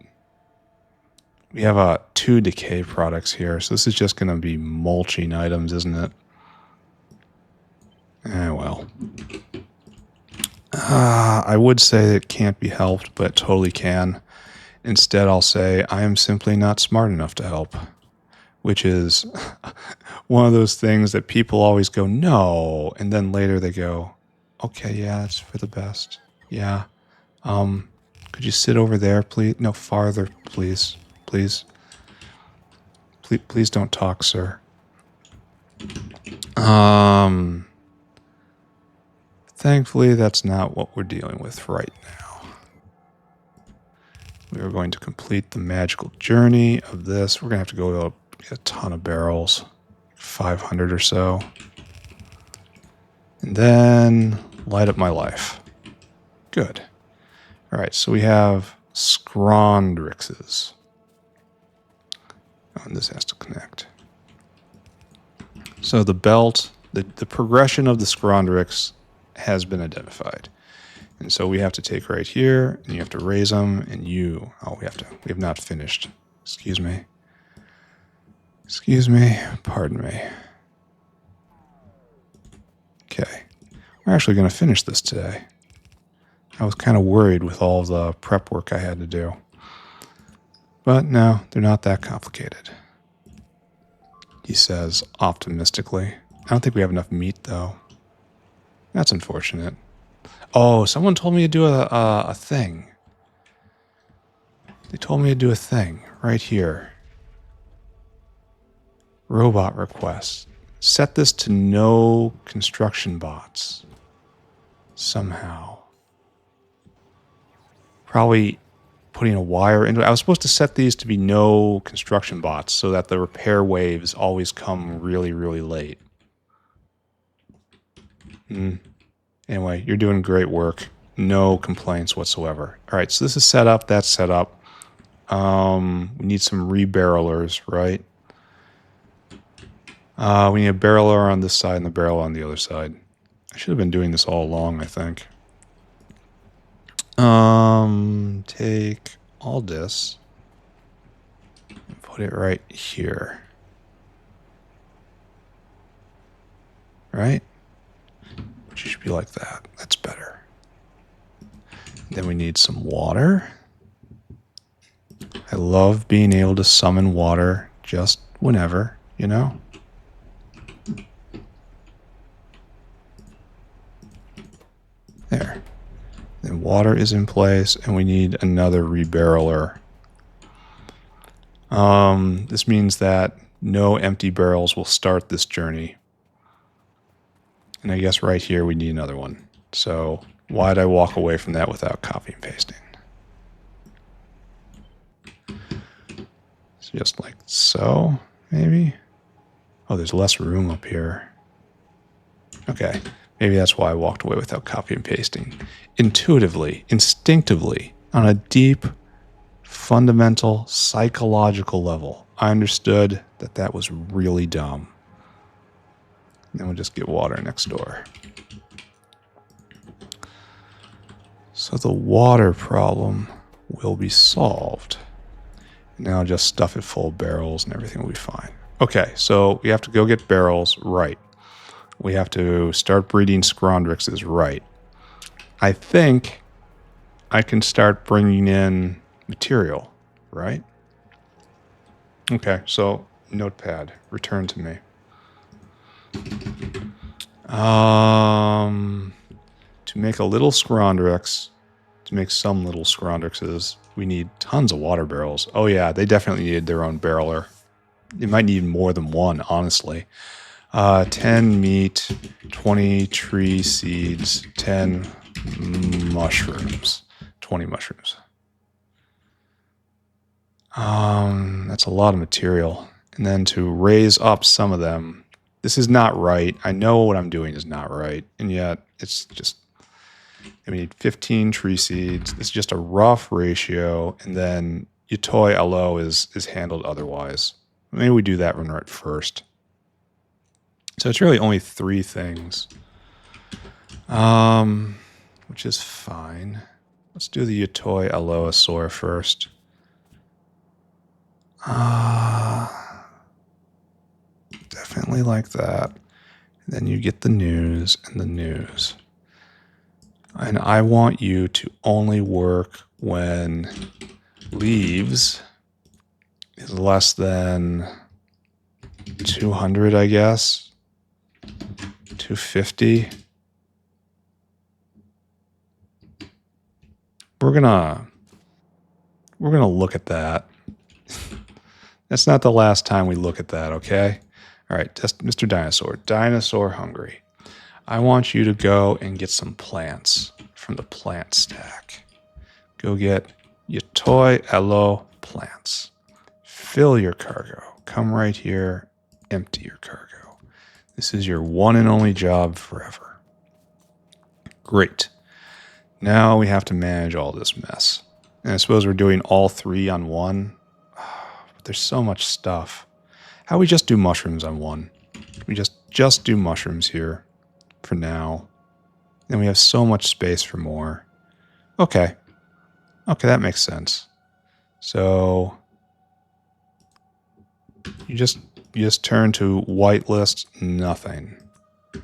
We have 2 decay products here, so this is just going to be mulching items, isn't it? Well. I would say it can't be helped, but it totally can. Instead, I'll say I am simply not smart enough to help, which is one of those things that people always go, no, and then later they go, okay, yeah, it's for the best. Yeah. Could you sit over there, please? No, farther, please. Please. Please don't talk, sir. Thankfully, that's not what we're dealing with right now. We are going to complete the magical journey of this. We're going to have to go get a ton of barrels, 500 or so. And then light up my life. Good. All right, so we have Scrondrix's. Oh, and this has to connect. So the belt, the progression of the Scrondrix has been identified. And so we have to take right here, and you have to raise them, and we have not finished. Excuse me. Excuse me. Pardon me. Okay. We're actually going to finish this today. I was kind of worried with all the prep work I had to do. But no, they're not that complicated. He says optimistically. I don't think we have enough meat, though. That's unfortunate. Oh, someone told me to do a thing. They told me to do a thing right here. Robot requests. Set this to no construction bots. Somehow. Probably putting a wire into it. I was supposed to set these to be no construction bots so that the repair waves always come really, really late. Anyway, you're doing great work. No complaints whatsoever. All right, so this is set up. That's set up. We need some rebarrelers, right? We need a barreler on this side and the barrel on the other side. I should have been doing this all along, I think. Take all this and put it right here. Right? Which should be like that. That's better. Then we need some water. I love being able to summon water just whenever, you know? There. Then water is in place, and we need another rebarreler. This means that no empty barrels will start this journey. And I guess right here we need another one. So why'd I walk away from that without copy and pasting? So just like so, maybe? Oh, there's less room up here. Okay. Maybe that's why I walked away without copy and pasting. Intuitively, instinctively, on a deep, fundamental, psychological level, I understood that that was really dumb. Then we'll just get water next door. So the water problem will be solved. Now I'll just stuff it full of barrels and everything will be fine. Okay, so we have to go get barrels, right. We have to start breeding Scrondrixes, right. I think I can start bringing in material. right? Okay, so notepad, return to me. To make a little Scrondrix, to make some little Scrondrixes, we need tons of water barrels. Oh yeah, they definitely needed their own barreler. They might need more than one, honestly. 10 meat, 20 tree seeds, 10 mushrooms, 20 mushrooms. That's a lot of material. And then to raise up some of them, this is not right. I know what I'm doing is not right. And yet it's just, we need 15 tree seeds. It's just a rough ratio. And then Yatoi Alo is handled otherwise. Maybe we do that one right first. So it's really only 3 things, which is fine. Let's do the Yatoi Aloasaur first. Definitely like that. And then you get the news and the news. And I want you to only work when leaves is less than 200, I guess. 250. We're gonna look at that. That's not the last time we look at that, okay? All right, just Mr. Dinosaur. Dinosaur hungry. I want you to go and get some plants from the plant stack. Go get Yatoi Alo plants. Fill your cargo. Come right here. Empty your cargo. This is your one and only job forever. Great. Now we have to manage all this mess. And I suppose we're doing all 3 on one. But there's so much stuff. How we just do mushrooms on one? We just do mushrooms here for now. Then we have so much space for more. Okay. Okay, that makes sense. So you just turn to whitelist nothing. You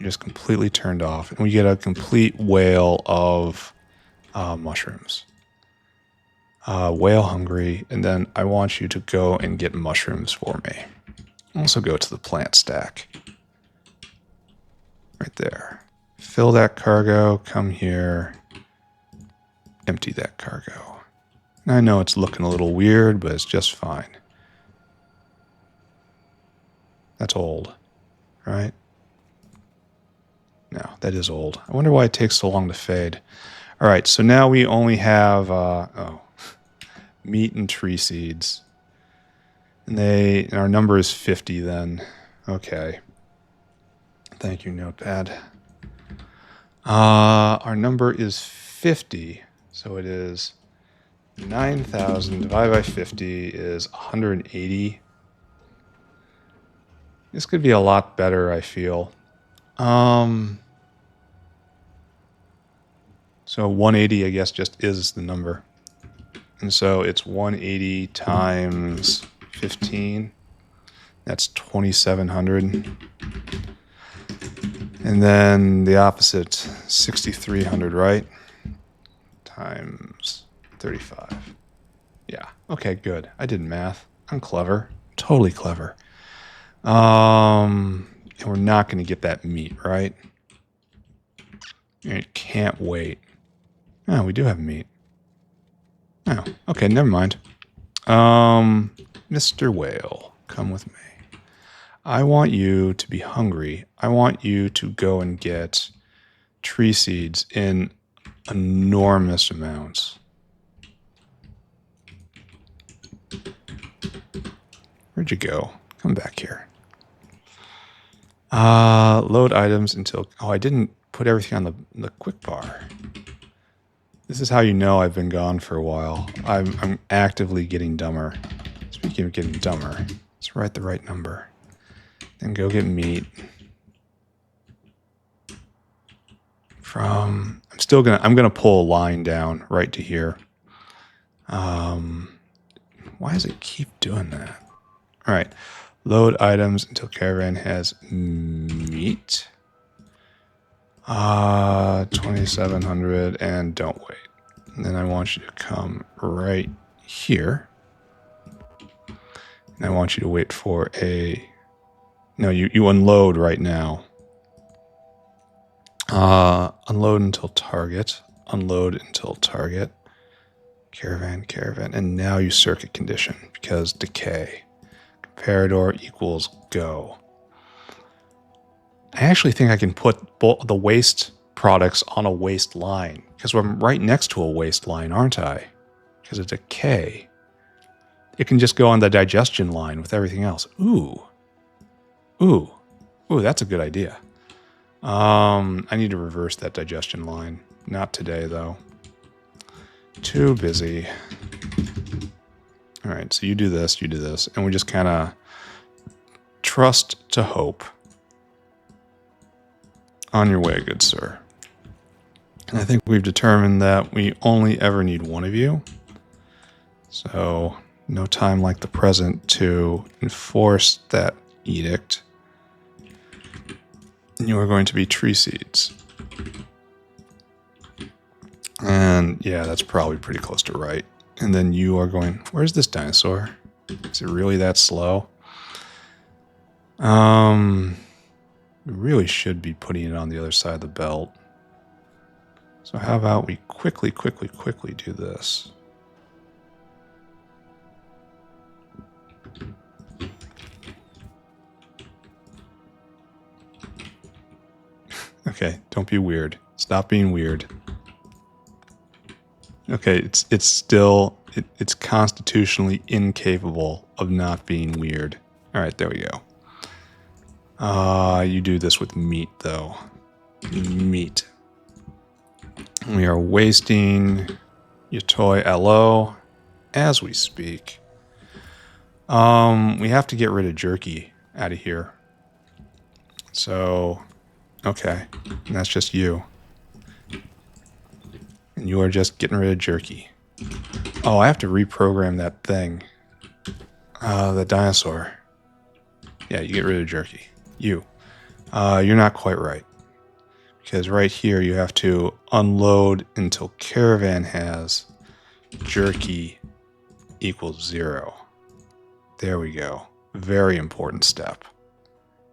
just completely turned off, and we get a complete whale of mushrooms. Whale hungry, and then I want you to go and get mushrooms for me. Also go to the plant stack. Right there. Fill that cargo, come here, empty that cargo. And I know it's looking a little weird, but it's just fine. That's old, right? No, that is old. I wonder why it takes so long to fade. All right, so now we only have meat and tree seeds. And our number is 50 then. Okay. Thank you, Notepad. Our number is 50, so it is 9,000 divided by 50 is 180. This could be a lot better, I feel. So 180, I guess, just is the number. And so it's 180 times 15. That's 2,700. And then the opposite, 6,300, right? Times 35. Yeah. Okay, good. I did math. I'm clever. Totally clever. And we're not going to get that meat, right? I can't wait. Oh, we do have meat. Oh, okay, never mind. Mr. Whale, come with me. I want you to be hungry. I want you to go and get tree seeds in enormous amounts. Where'd you go? Come back here. Load items until... Oh, I didn't put everything on the quick bar. This is how you know I've been gone for a while. I'm actively getting dumber. Speaking of getting dumber, let's write the right number. Then go get meat. I'm gonna pull a line down right to here. Why does it keep doing that? All right. Load items until caravan has meat. 2,700 and don't wait. And then I want you to come right here. And I want you to wait for a... No, you unload right now. Unload until target. Unload until target. Caravan, caravan. And now you circuit condition because decay. Comparador equals go. I actually think I can put the waste products on a waste line because I'm right next to a waste line, aren't I? Because of decay. It can just go on the digestion line with everything else. Ooh. Ooh. Ooh, that's a good idea. I need to reverse that digestion line. Not today, though. Too busy. All right, so you do this, and we just kind of trust to hope. On your way, good sir. And I think we've determined that we only ever need one of you. So, no time like the present to enforce that edict. And you are going to be tree seeds. And yeah, that's probably pretty close to right. And then you are going... Where's this dinosaur? Is it really that slow? We really should be putting it on the other side of the belt. So how about we quickly do this? Okay, don't be weird. Stop being weird. Okay, it's still... It's constitutionally incapable of not being weird. All right, there we go. You do this with meat, though. Meat. We are wasting your toy LO as we speak. We have to get rid of jerky out of here. So, okay. And that's just you. And you are just getting rid of jerky. Oh, I have to reprogram that thing. The dinosaur. Yeah, you get rid of jerky. You're not quite right. Because right here you have to unload until caravan has jerky equals 0. There we go. Very important step.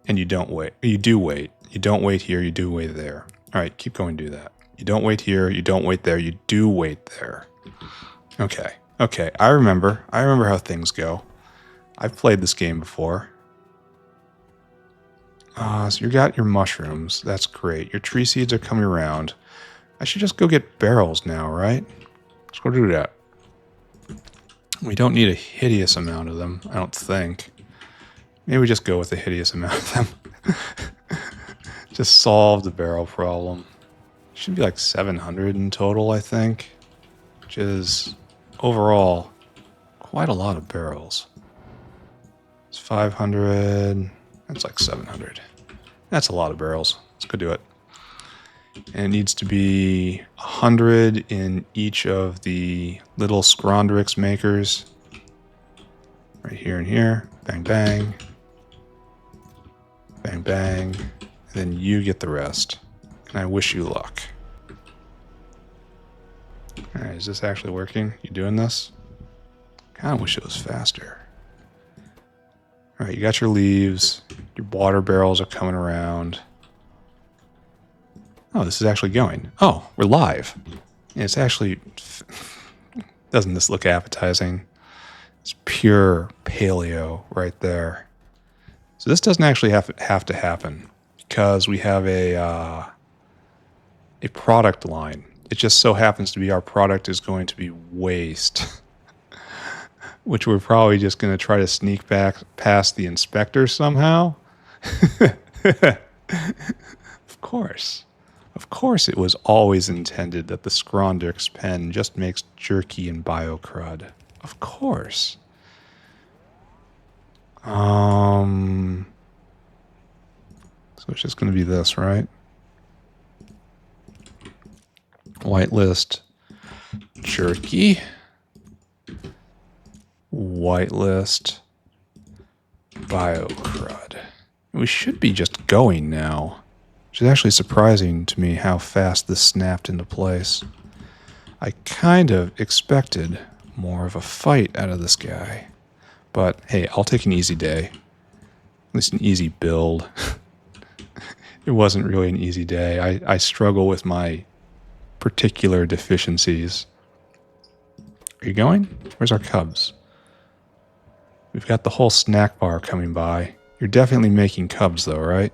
And you don't wait. You do wait. You don't wait here. You do wait there. All right, keep going. Do that. You don't wait here. You don't wait there. You do wait there. Okay. Okay. I remember how things go. I've played this game before. So you got your mushrooms. That's great. Your tree seeds are coming around. I should just go get barrels now, right? Let's go do that. We don't need a hideous amount of them, I don't think. Maybe we just go with a hideous amount of them. Just solve the barrel problem. Should be like 700 in total, I think. Which is, overall, quite a lot of barrels. It's 500... That's like 700. That's a lot of barrels. Let's go do it. And it needs to be 100 in each of the little Scrondrix makers. Right here and here. Bang, bang. Bang, bang. And then you get the rest. And I wish you luck. Alright, is this actually working? You doing this? Kinda wish it was faster. Alright, you got your leaves. Your water barrels are coming around. Oh, this is actually going. Oh, we're live. And it's actually... Doesn't this look appetizing? It's pure paleo right there. So this doesn't actually have to happen because we have a product line. It just so happens to be our product is going to be waste. Which we're probably just going to try to sneak back past the inspector somehow. Of course. Of course it was always intended that the Scrondrix pen just makes jerky and biocrud. Of course. So it's just going to be this, right? Whitelist jerky. Whitelist biocrud. We should be just going now. Which is actually surprising to me how fast this snapped into place. I kind of expected more of a fight out of this guy. But hey, I'll take an easy day. At least an easy build. It wasn't really an easy day. I struggle with my particular deficiencies. Are you going? Where's our cubs? We've got the whole snack bar coming by. You're definitely making cubs though, right?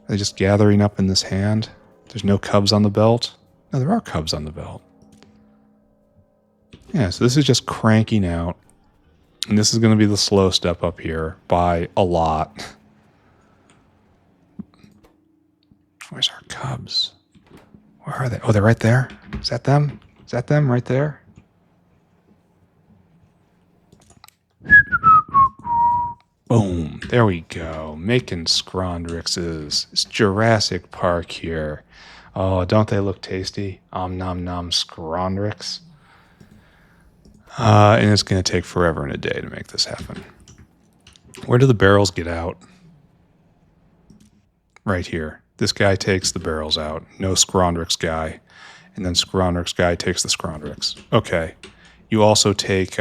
Are they just gathering up in this hand? There's no cubs on the belt? No, there are cubs on the belt. Yeah, so this is just cranking out. And this is going to be the slow step up here by a lot. Where's our cubs? Where are they? Oh, they're right there. Is that them? Is that them right there? Boom. There we go. Making Scrondrixes. It's Jurassic Park here. Oh, don't they look tasty? Nom nom Scrondrix. And it's going to take forever and a day to make this happen. Where do the barrels get out? Right here. This guy takes the barrels out. No Scrondrix guy. And then Scrondrix guy takes the Scrondrix. Okay. You also take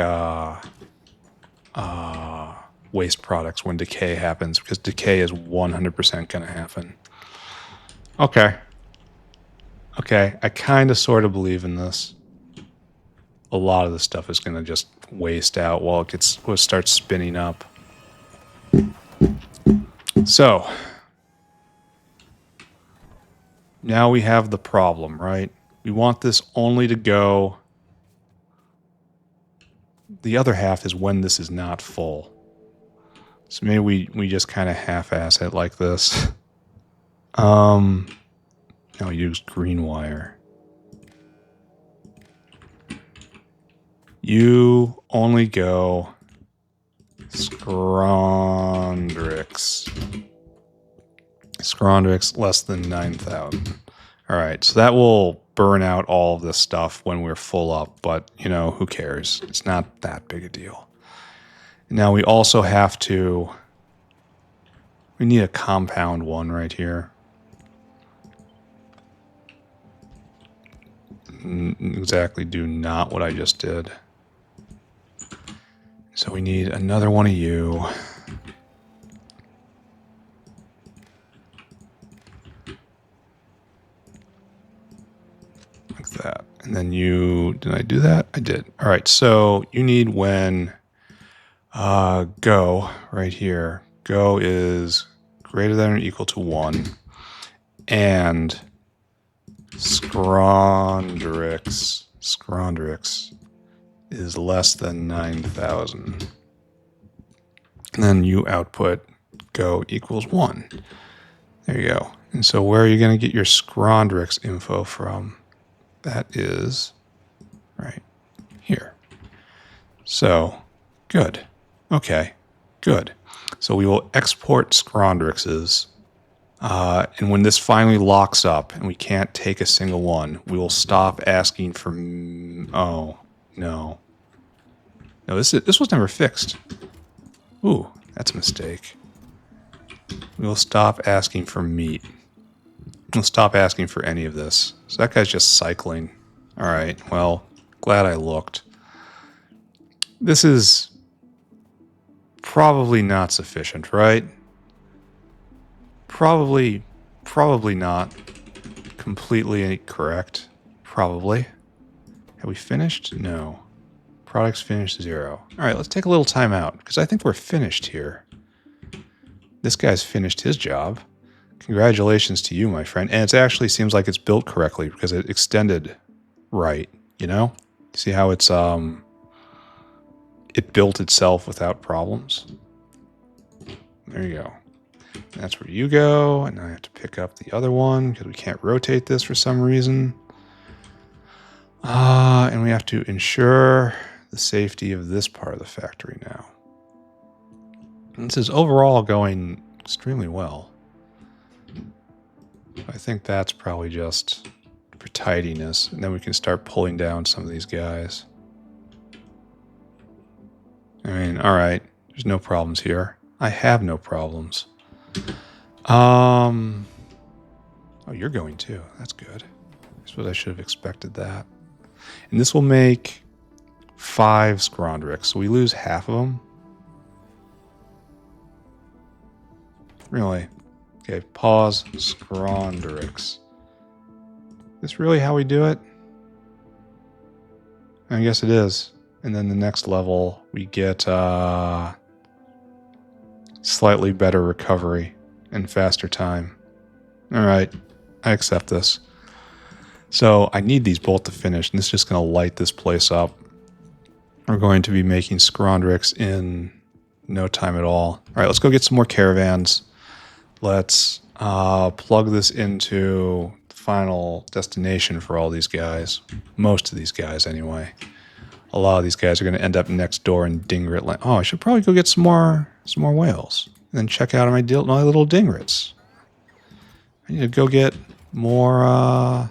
waste products when decay happens, because decay is 100% going to happen. Okay. Okay. I kind of sort of believe in this. A lot of the stuff is going to just waste out while it starts spinning up. So now we have the problem, right? We want this only to go. The other half is when this is not full. So maybe we just kind of half-ass it like this. Now we use green wire. You only go Scrondrix. Scrondrix less than 9,000. All right, so that will burn out all of this stuff when we're full up, but, you know, who cares? It's not that big a deal. Now we also have to... We need a compound one right here. Exactly do not what I just did. So we need another one of you. Like that. And then you... Did I do that? I did. All right, so you need when... go right here. Go is greater than or equal to 1. And Scrondrix is less than 9,000. And then you output go equals 1. There you go. And so where are you going to get your Scrondrix info from? That is right here. So, good. Okay, good. So we will export Scrondrixes. And when this finally locks up and we can't take a single one, we will stop asking for... Oh, no. No, this was never fixed. Ooh, that's a mistake. We will stop asking for meat. We'll stop asking for any of this. So that guy's just cycling. All right, well, glad I looked. This is probably not sufficient, right? Probably not completely correct. Probably. Have we finished? No. Products finished 0. All right, let's take a little time out, because I think we're finished here. This guy's finished his job. Congratulations to you, my friend. And it actually seems like it's built correctly, because it extended right, you know? See how it's, it built itself without problems? There you go. And that's where you go, and now I have to pick up the other one, because we can't rotate this for some reason. And we have to ensure the safety of this part of the factory now. And this is overall going extremely well. I think that's probably just for tidiness, and then we can start pulling down some of these guys. I mean, all right, there's no problems here. I have no problems. Oh, you're going too. That's good. I suppose I should have expected that. And this will make 5 Scrondrix. So we lose half of them. Really? Okay, pause. Scrondrix. Is this really how we do it? I guess it is. And then the next level, we get slightly better recovery and faster time. All right, I accept this. So I need these both to finish, and this is just going to light this place up. We're going to be making Scrondrix in no time at all. All right, let's go get some more caravans. Let's plug this into the final destination for all these guys. Most of these guys, anyway. A lot of these guys are going to end up next door in Dingrit land. Oh, I should probably go get some more whales. And then check out my little Dingrits. I need to go get more of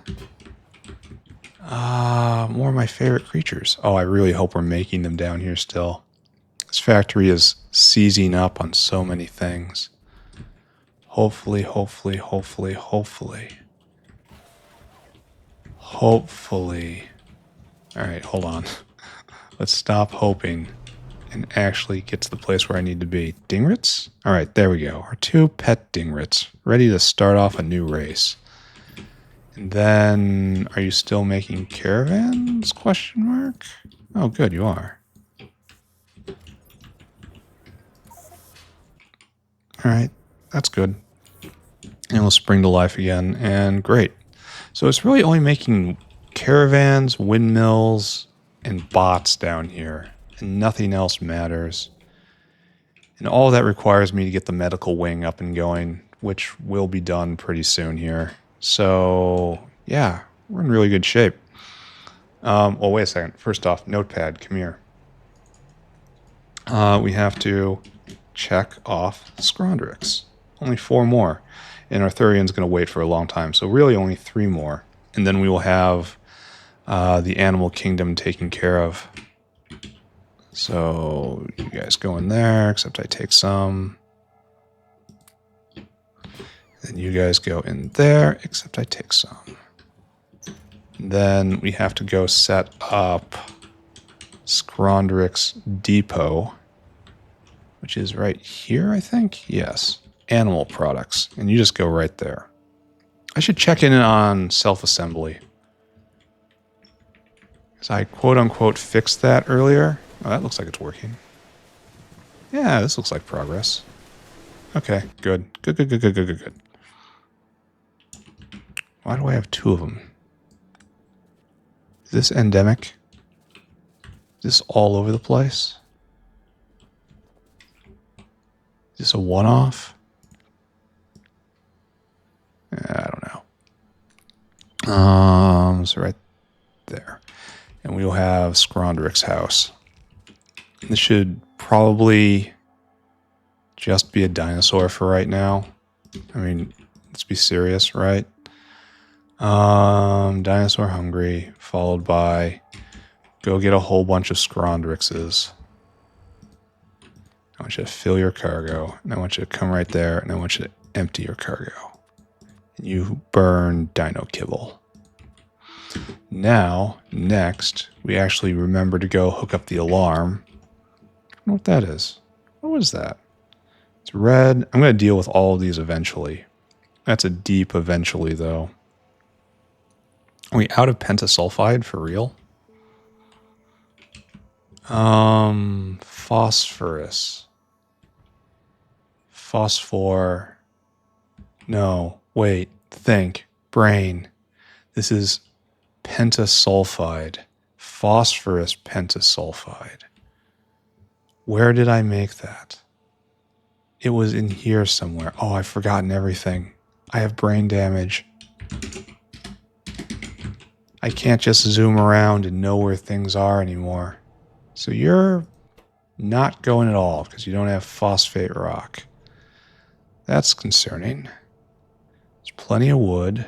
my favorite creatures. Oh, I really hope we're making them down here still. This factory is seizing up on so many things. Hopefully, hopefully, hopefully, hopefully. Hopefully. All right, hold on. Let's stop hoping and actually get to the place where I need to be. Dingrits? All right, there we go. Our 2 pet Dingrits, ready to start off a new race. And then, are you still making caravans? Question mark. Oh, good, you are. All right, that's good. And we'll spring to life again, and great. So it's really only making caravans, windmills, and bots down here, and nothing else matters. And all that requires me to get the medical wing up and going, which will be done pretty soon here. So, yeah, we're in really good shape. Well, wait a second. First off, Notepad, come here. We have to check off Scrondrix. Only 4 more. And Arthurian's going to wait for a long time. So really only 3 more. And then we will have the animal kingdom taken care of. So you guys go in there, except I take some. Then you guys go in there, except I take some. Then we have to go set up Scrondrix Depot, which is right here, I think. Yes, animal products. And you just go right there. I should check in on self-assembly. Because I quote-unquote fixed that earlier. Oh, that looks like it's working. Yeah, this looks like progress. Okay, good. Good. Why do I have 2 of them? Is this endemic? Is this all over the place? Is this a one-off? I don't know. So right there. And we'll have Scrondrix house. This should probably just be a dinosaur for right now. I mean, let's be serious, right? Dinosaur hungry, followed by go get a whole bunch of Scrondrixes. I want you to fill your cargo, and I want you to come right there, and I want you to empty your cargo. And you burn dino kibble. Now, next, we actually remember to go hook up the alarm. I don't know what that is. What was that? It's red. I'm going to deal with all of these eventually. That's a deep eventually, though. Are we out of pentasulfide for real? Phosphorus. Phosphor. No, wait, think. Brain. This is pentasulfide. Phosphorus pentasulfide. Where did I make that? It was in here somewhere. Oh, I've forgotten everything. I have brain damage. I can't just zoom around and know where things are anymore. So you're not going at all because you don't have phosphate rock. That's concerning. There's plenty of wood.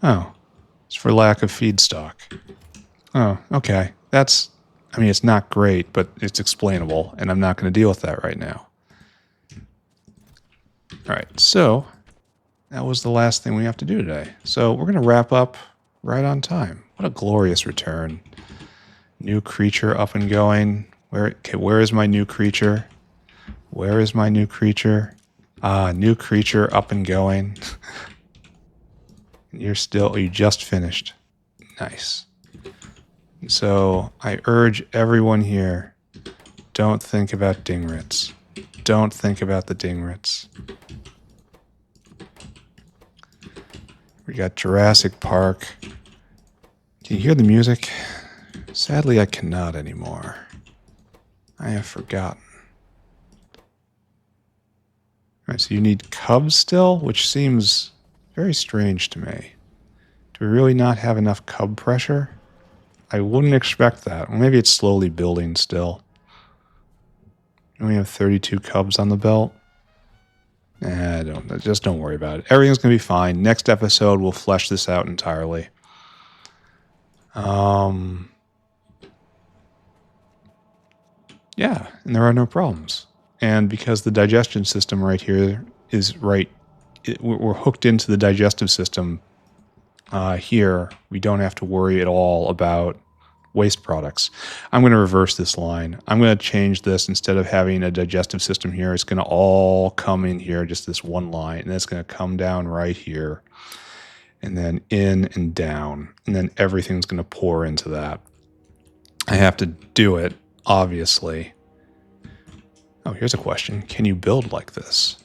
Oh, it's for lack of feedstock. Oh, okay. That's, I mean, it's not great, but it's explainable, and I'm not going to deal with that right now. All right, so that was the last thing we have to do today. So we're going to wrap up right on time. What a glorious return. New creature up and going. Where is my new creature? Where is my new creature? New creature up and going. You just finished. Nice. So I urge everyone here, don't think about dingrits. Don't think about the dingrits. We got Jurassic Park. Can you hear the music? Sadly, I cannot anymore. I have forgotten. All right, so you need cubs still, which seems very strange to me. Do we really not have enough cub pressure? I wouldn't expect that. Well, maybe it's slowly building still. We have 32 cubs on the belt. Just don't worry about it. Everything's going to be fine. Next episode, we'll flesh this out entirely. Yeah, and there are no problems. And because the digestion system right here is right, we're hooked into the digestive system here. We don't have to worry at all about waste products. I'm going to reverse this line. I'm going to change this. Instead of having a digestive system here, it's going to all come in here, just this one line, and it's going to come down right here, and then in and down, and then everything's going to pour into that. I have to do it, obviously. Oh, here's a question. Can you build like this?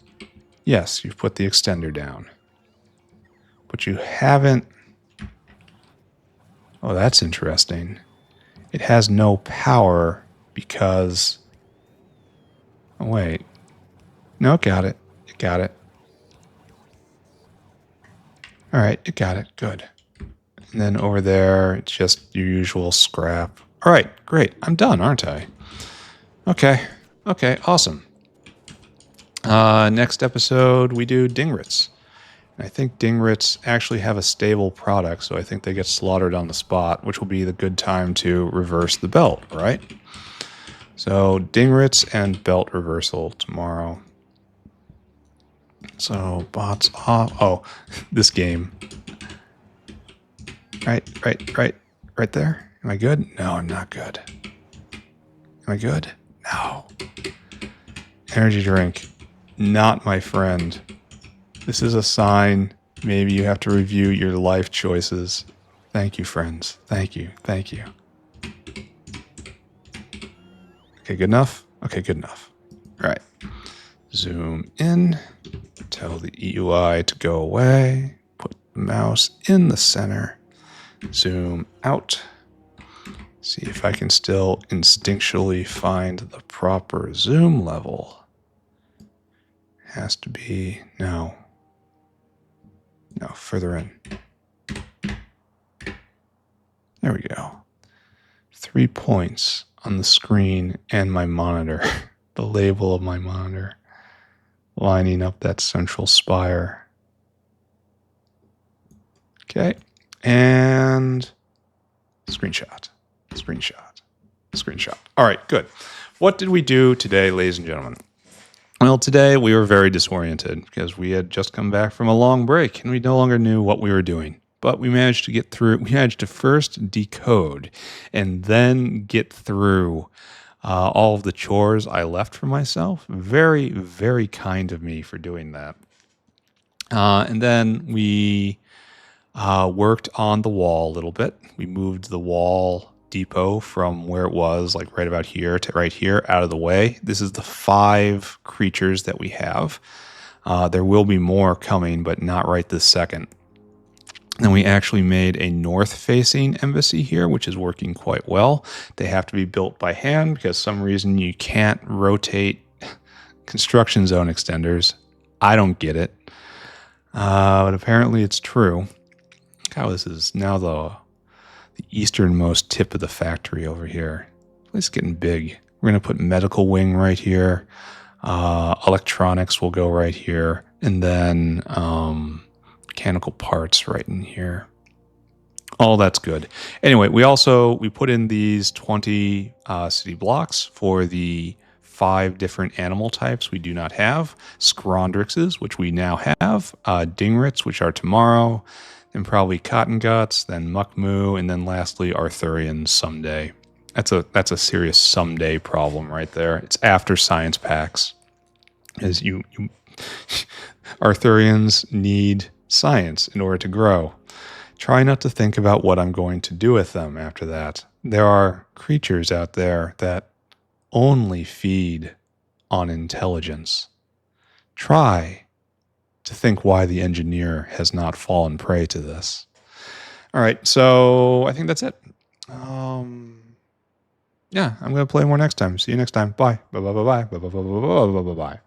Yes, you've put the extender down. But you haven't... Oh, that's interesting. It has no power because... Oh, wait. No, it got it. It got it. All right, it got it. Good. And then over there, it's just your usual scrap. All right, great. I'm done, aren't I? Okay. Okay, awesome. Next episode, we do dingrits. I think dingrits actually have a stable product, so I think they get slaughtered on the spot, which will be the good time to reverse the belt, right? So dingrits and belt reversal tomorrow. So bots off. Oh, this game. Right there. Am I good? No, I'm not good. Am I good? No. Energy drink. Not my friend. This is a sign. Maybe you have to review your life choices. Thank you, friends. Thank you. Thank you. Okay, good enough? Okay, good enough. All right. Zoom in. Tell the EUI to go away. Put the mouse in the center. Zoom out. See if I can still instinctually find the proper zoom level. Has to be... No, further in. There we go. 3 points on the screen and my monitor. The label of my monitor. Lining up that central spire. Okay. And screenshot. All right, good. What did we do today, ladies and gentlemen? Well, today we were very disoriented because we had just come back from a long break and we no longer knew what we were doing. But we managed to get through. We managed to first decode and then get through all of the chores I left for myself. Very, very kind of me for doing that. And then we worked on the wall a little bit. We moved the wall depot from where it was, like right about here to right here, out of the way. This is the 5 creatures that we have. There will be more coming, but not right this second. Then we actually made a north-facing embassy here, which is working quite well. They have to be built by hand because some reason you can't rotate construction zone extenders. I don't get it. But apparently it's true. How this is now the easternmost tip of the factory over here. It's getting big. We're going to put medical wing right here. Electronics will go right here. And then mechanical parts right in here. All that's good. Anyway, we put in these 20 city blocks for the 5 different animal types we do not have. Scrondrixes, which we now have. Dingrits, which are tomorrow. Then probably cotton guts, then muckmoo, and then lastly Arthurians someday. That's a serious someday problem right there. It's after science packs. As you Arthurians need science in order to grow. Try not to think about what I'm going to do with them after that. There are creatures out there that only feed on intelligence. Try to think why the engineer has not fallen prey to this. All right, so I think that's it. Yeah, I'm going to play more next time. See you next time. Bye. Bye, bye, bye, bye, bye, bye, bye, bye, bye, bye, bye.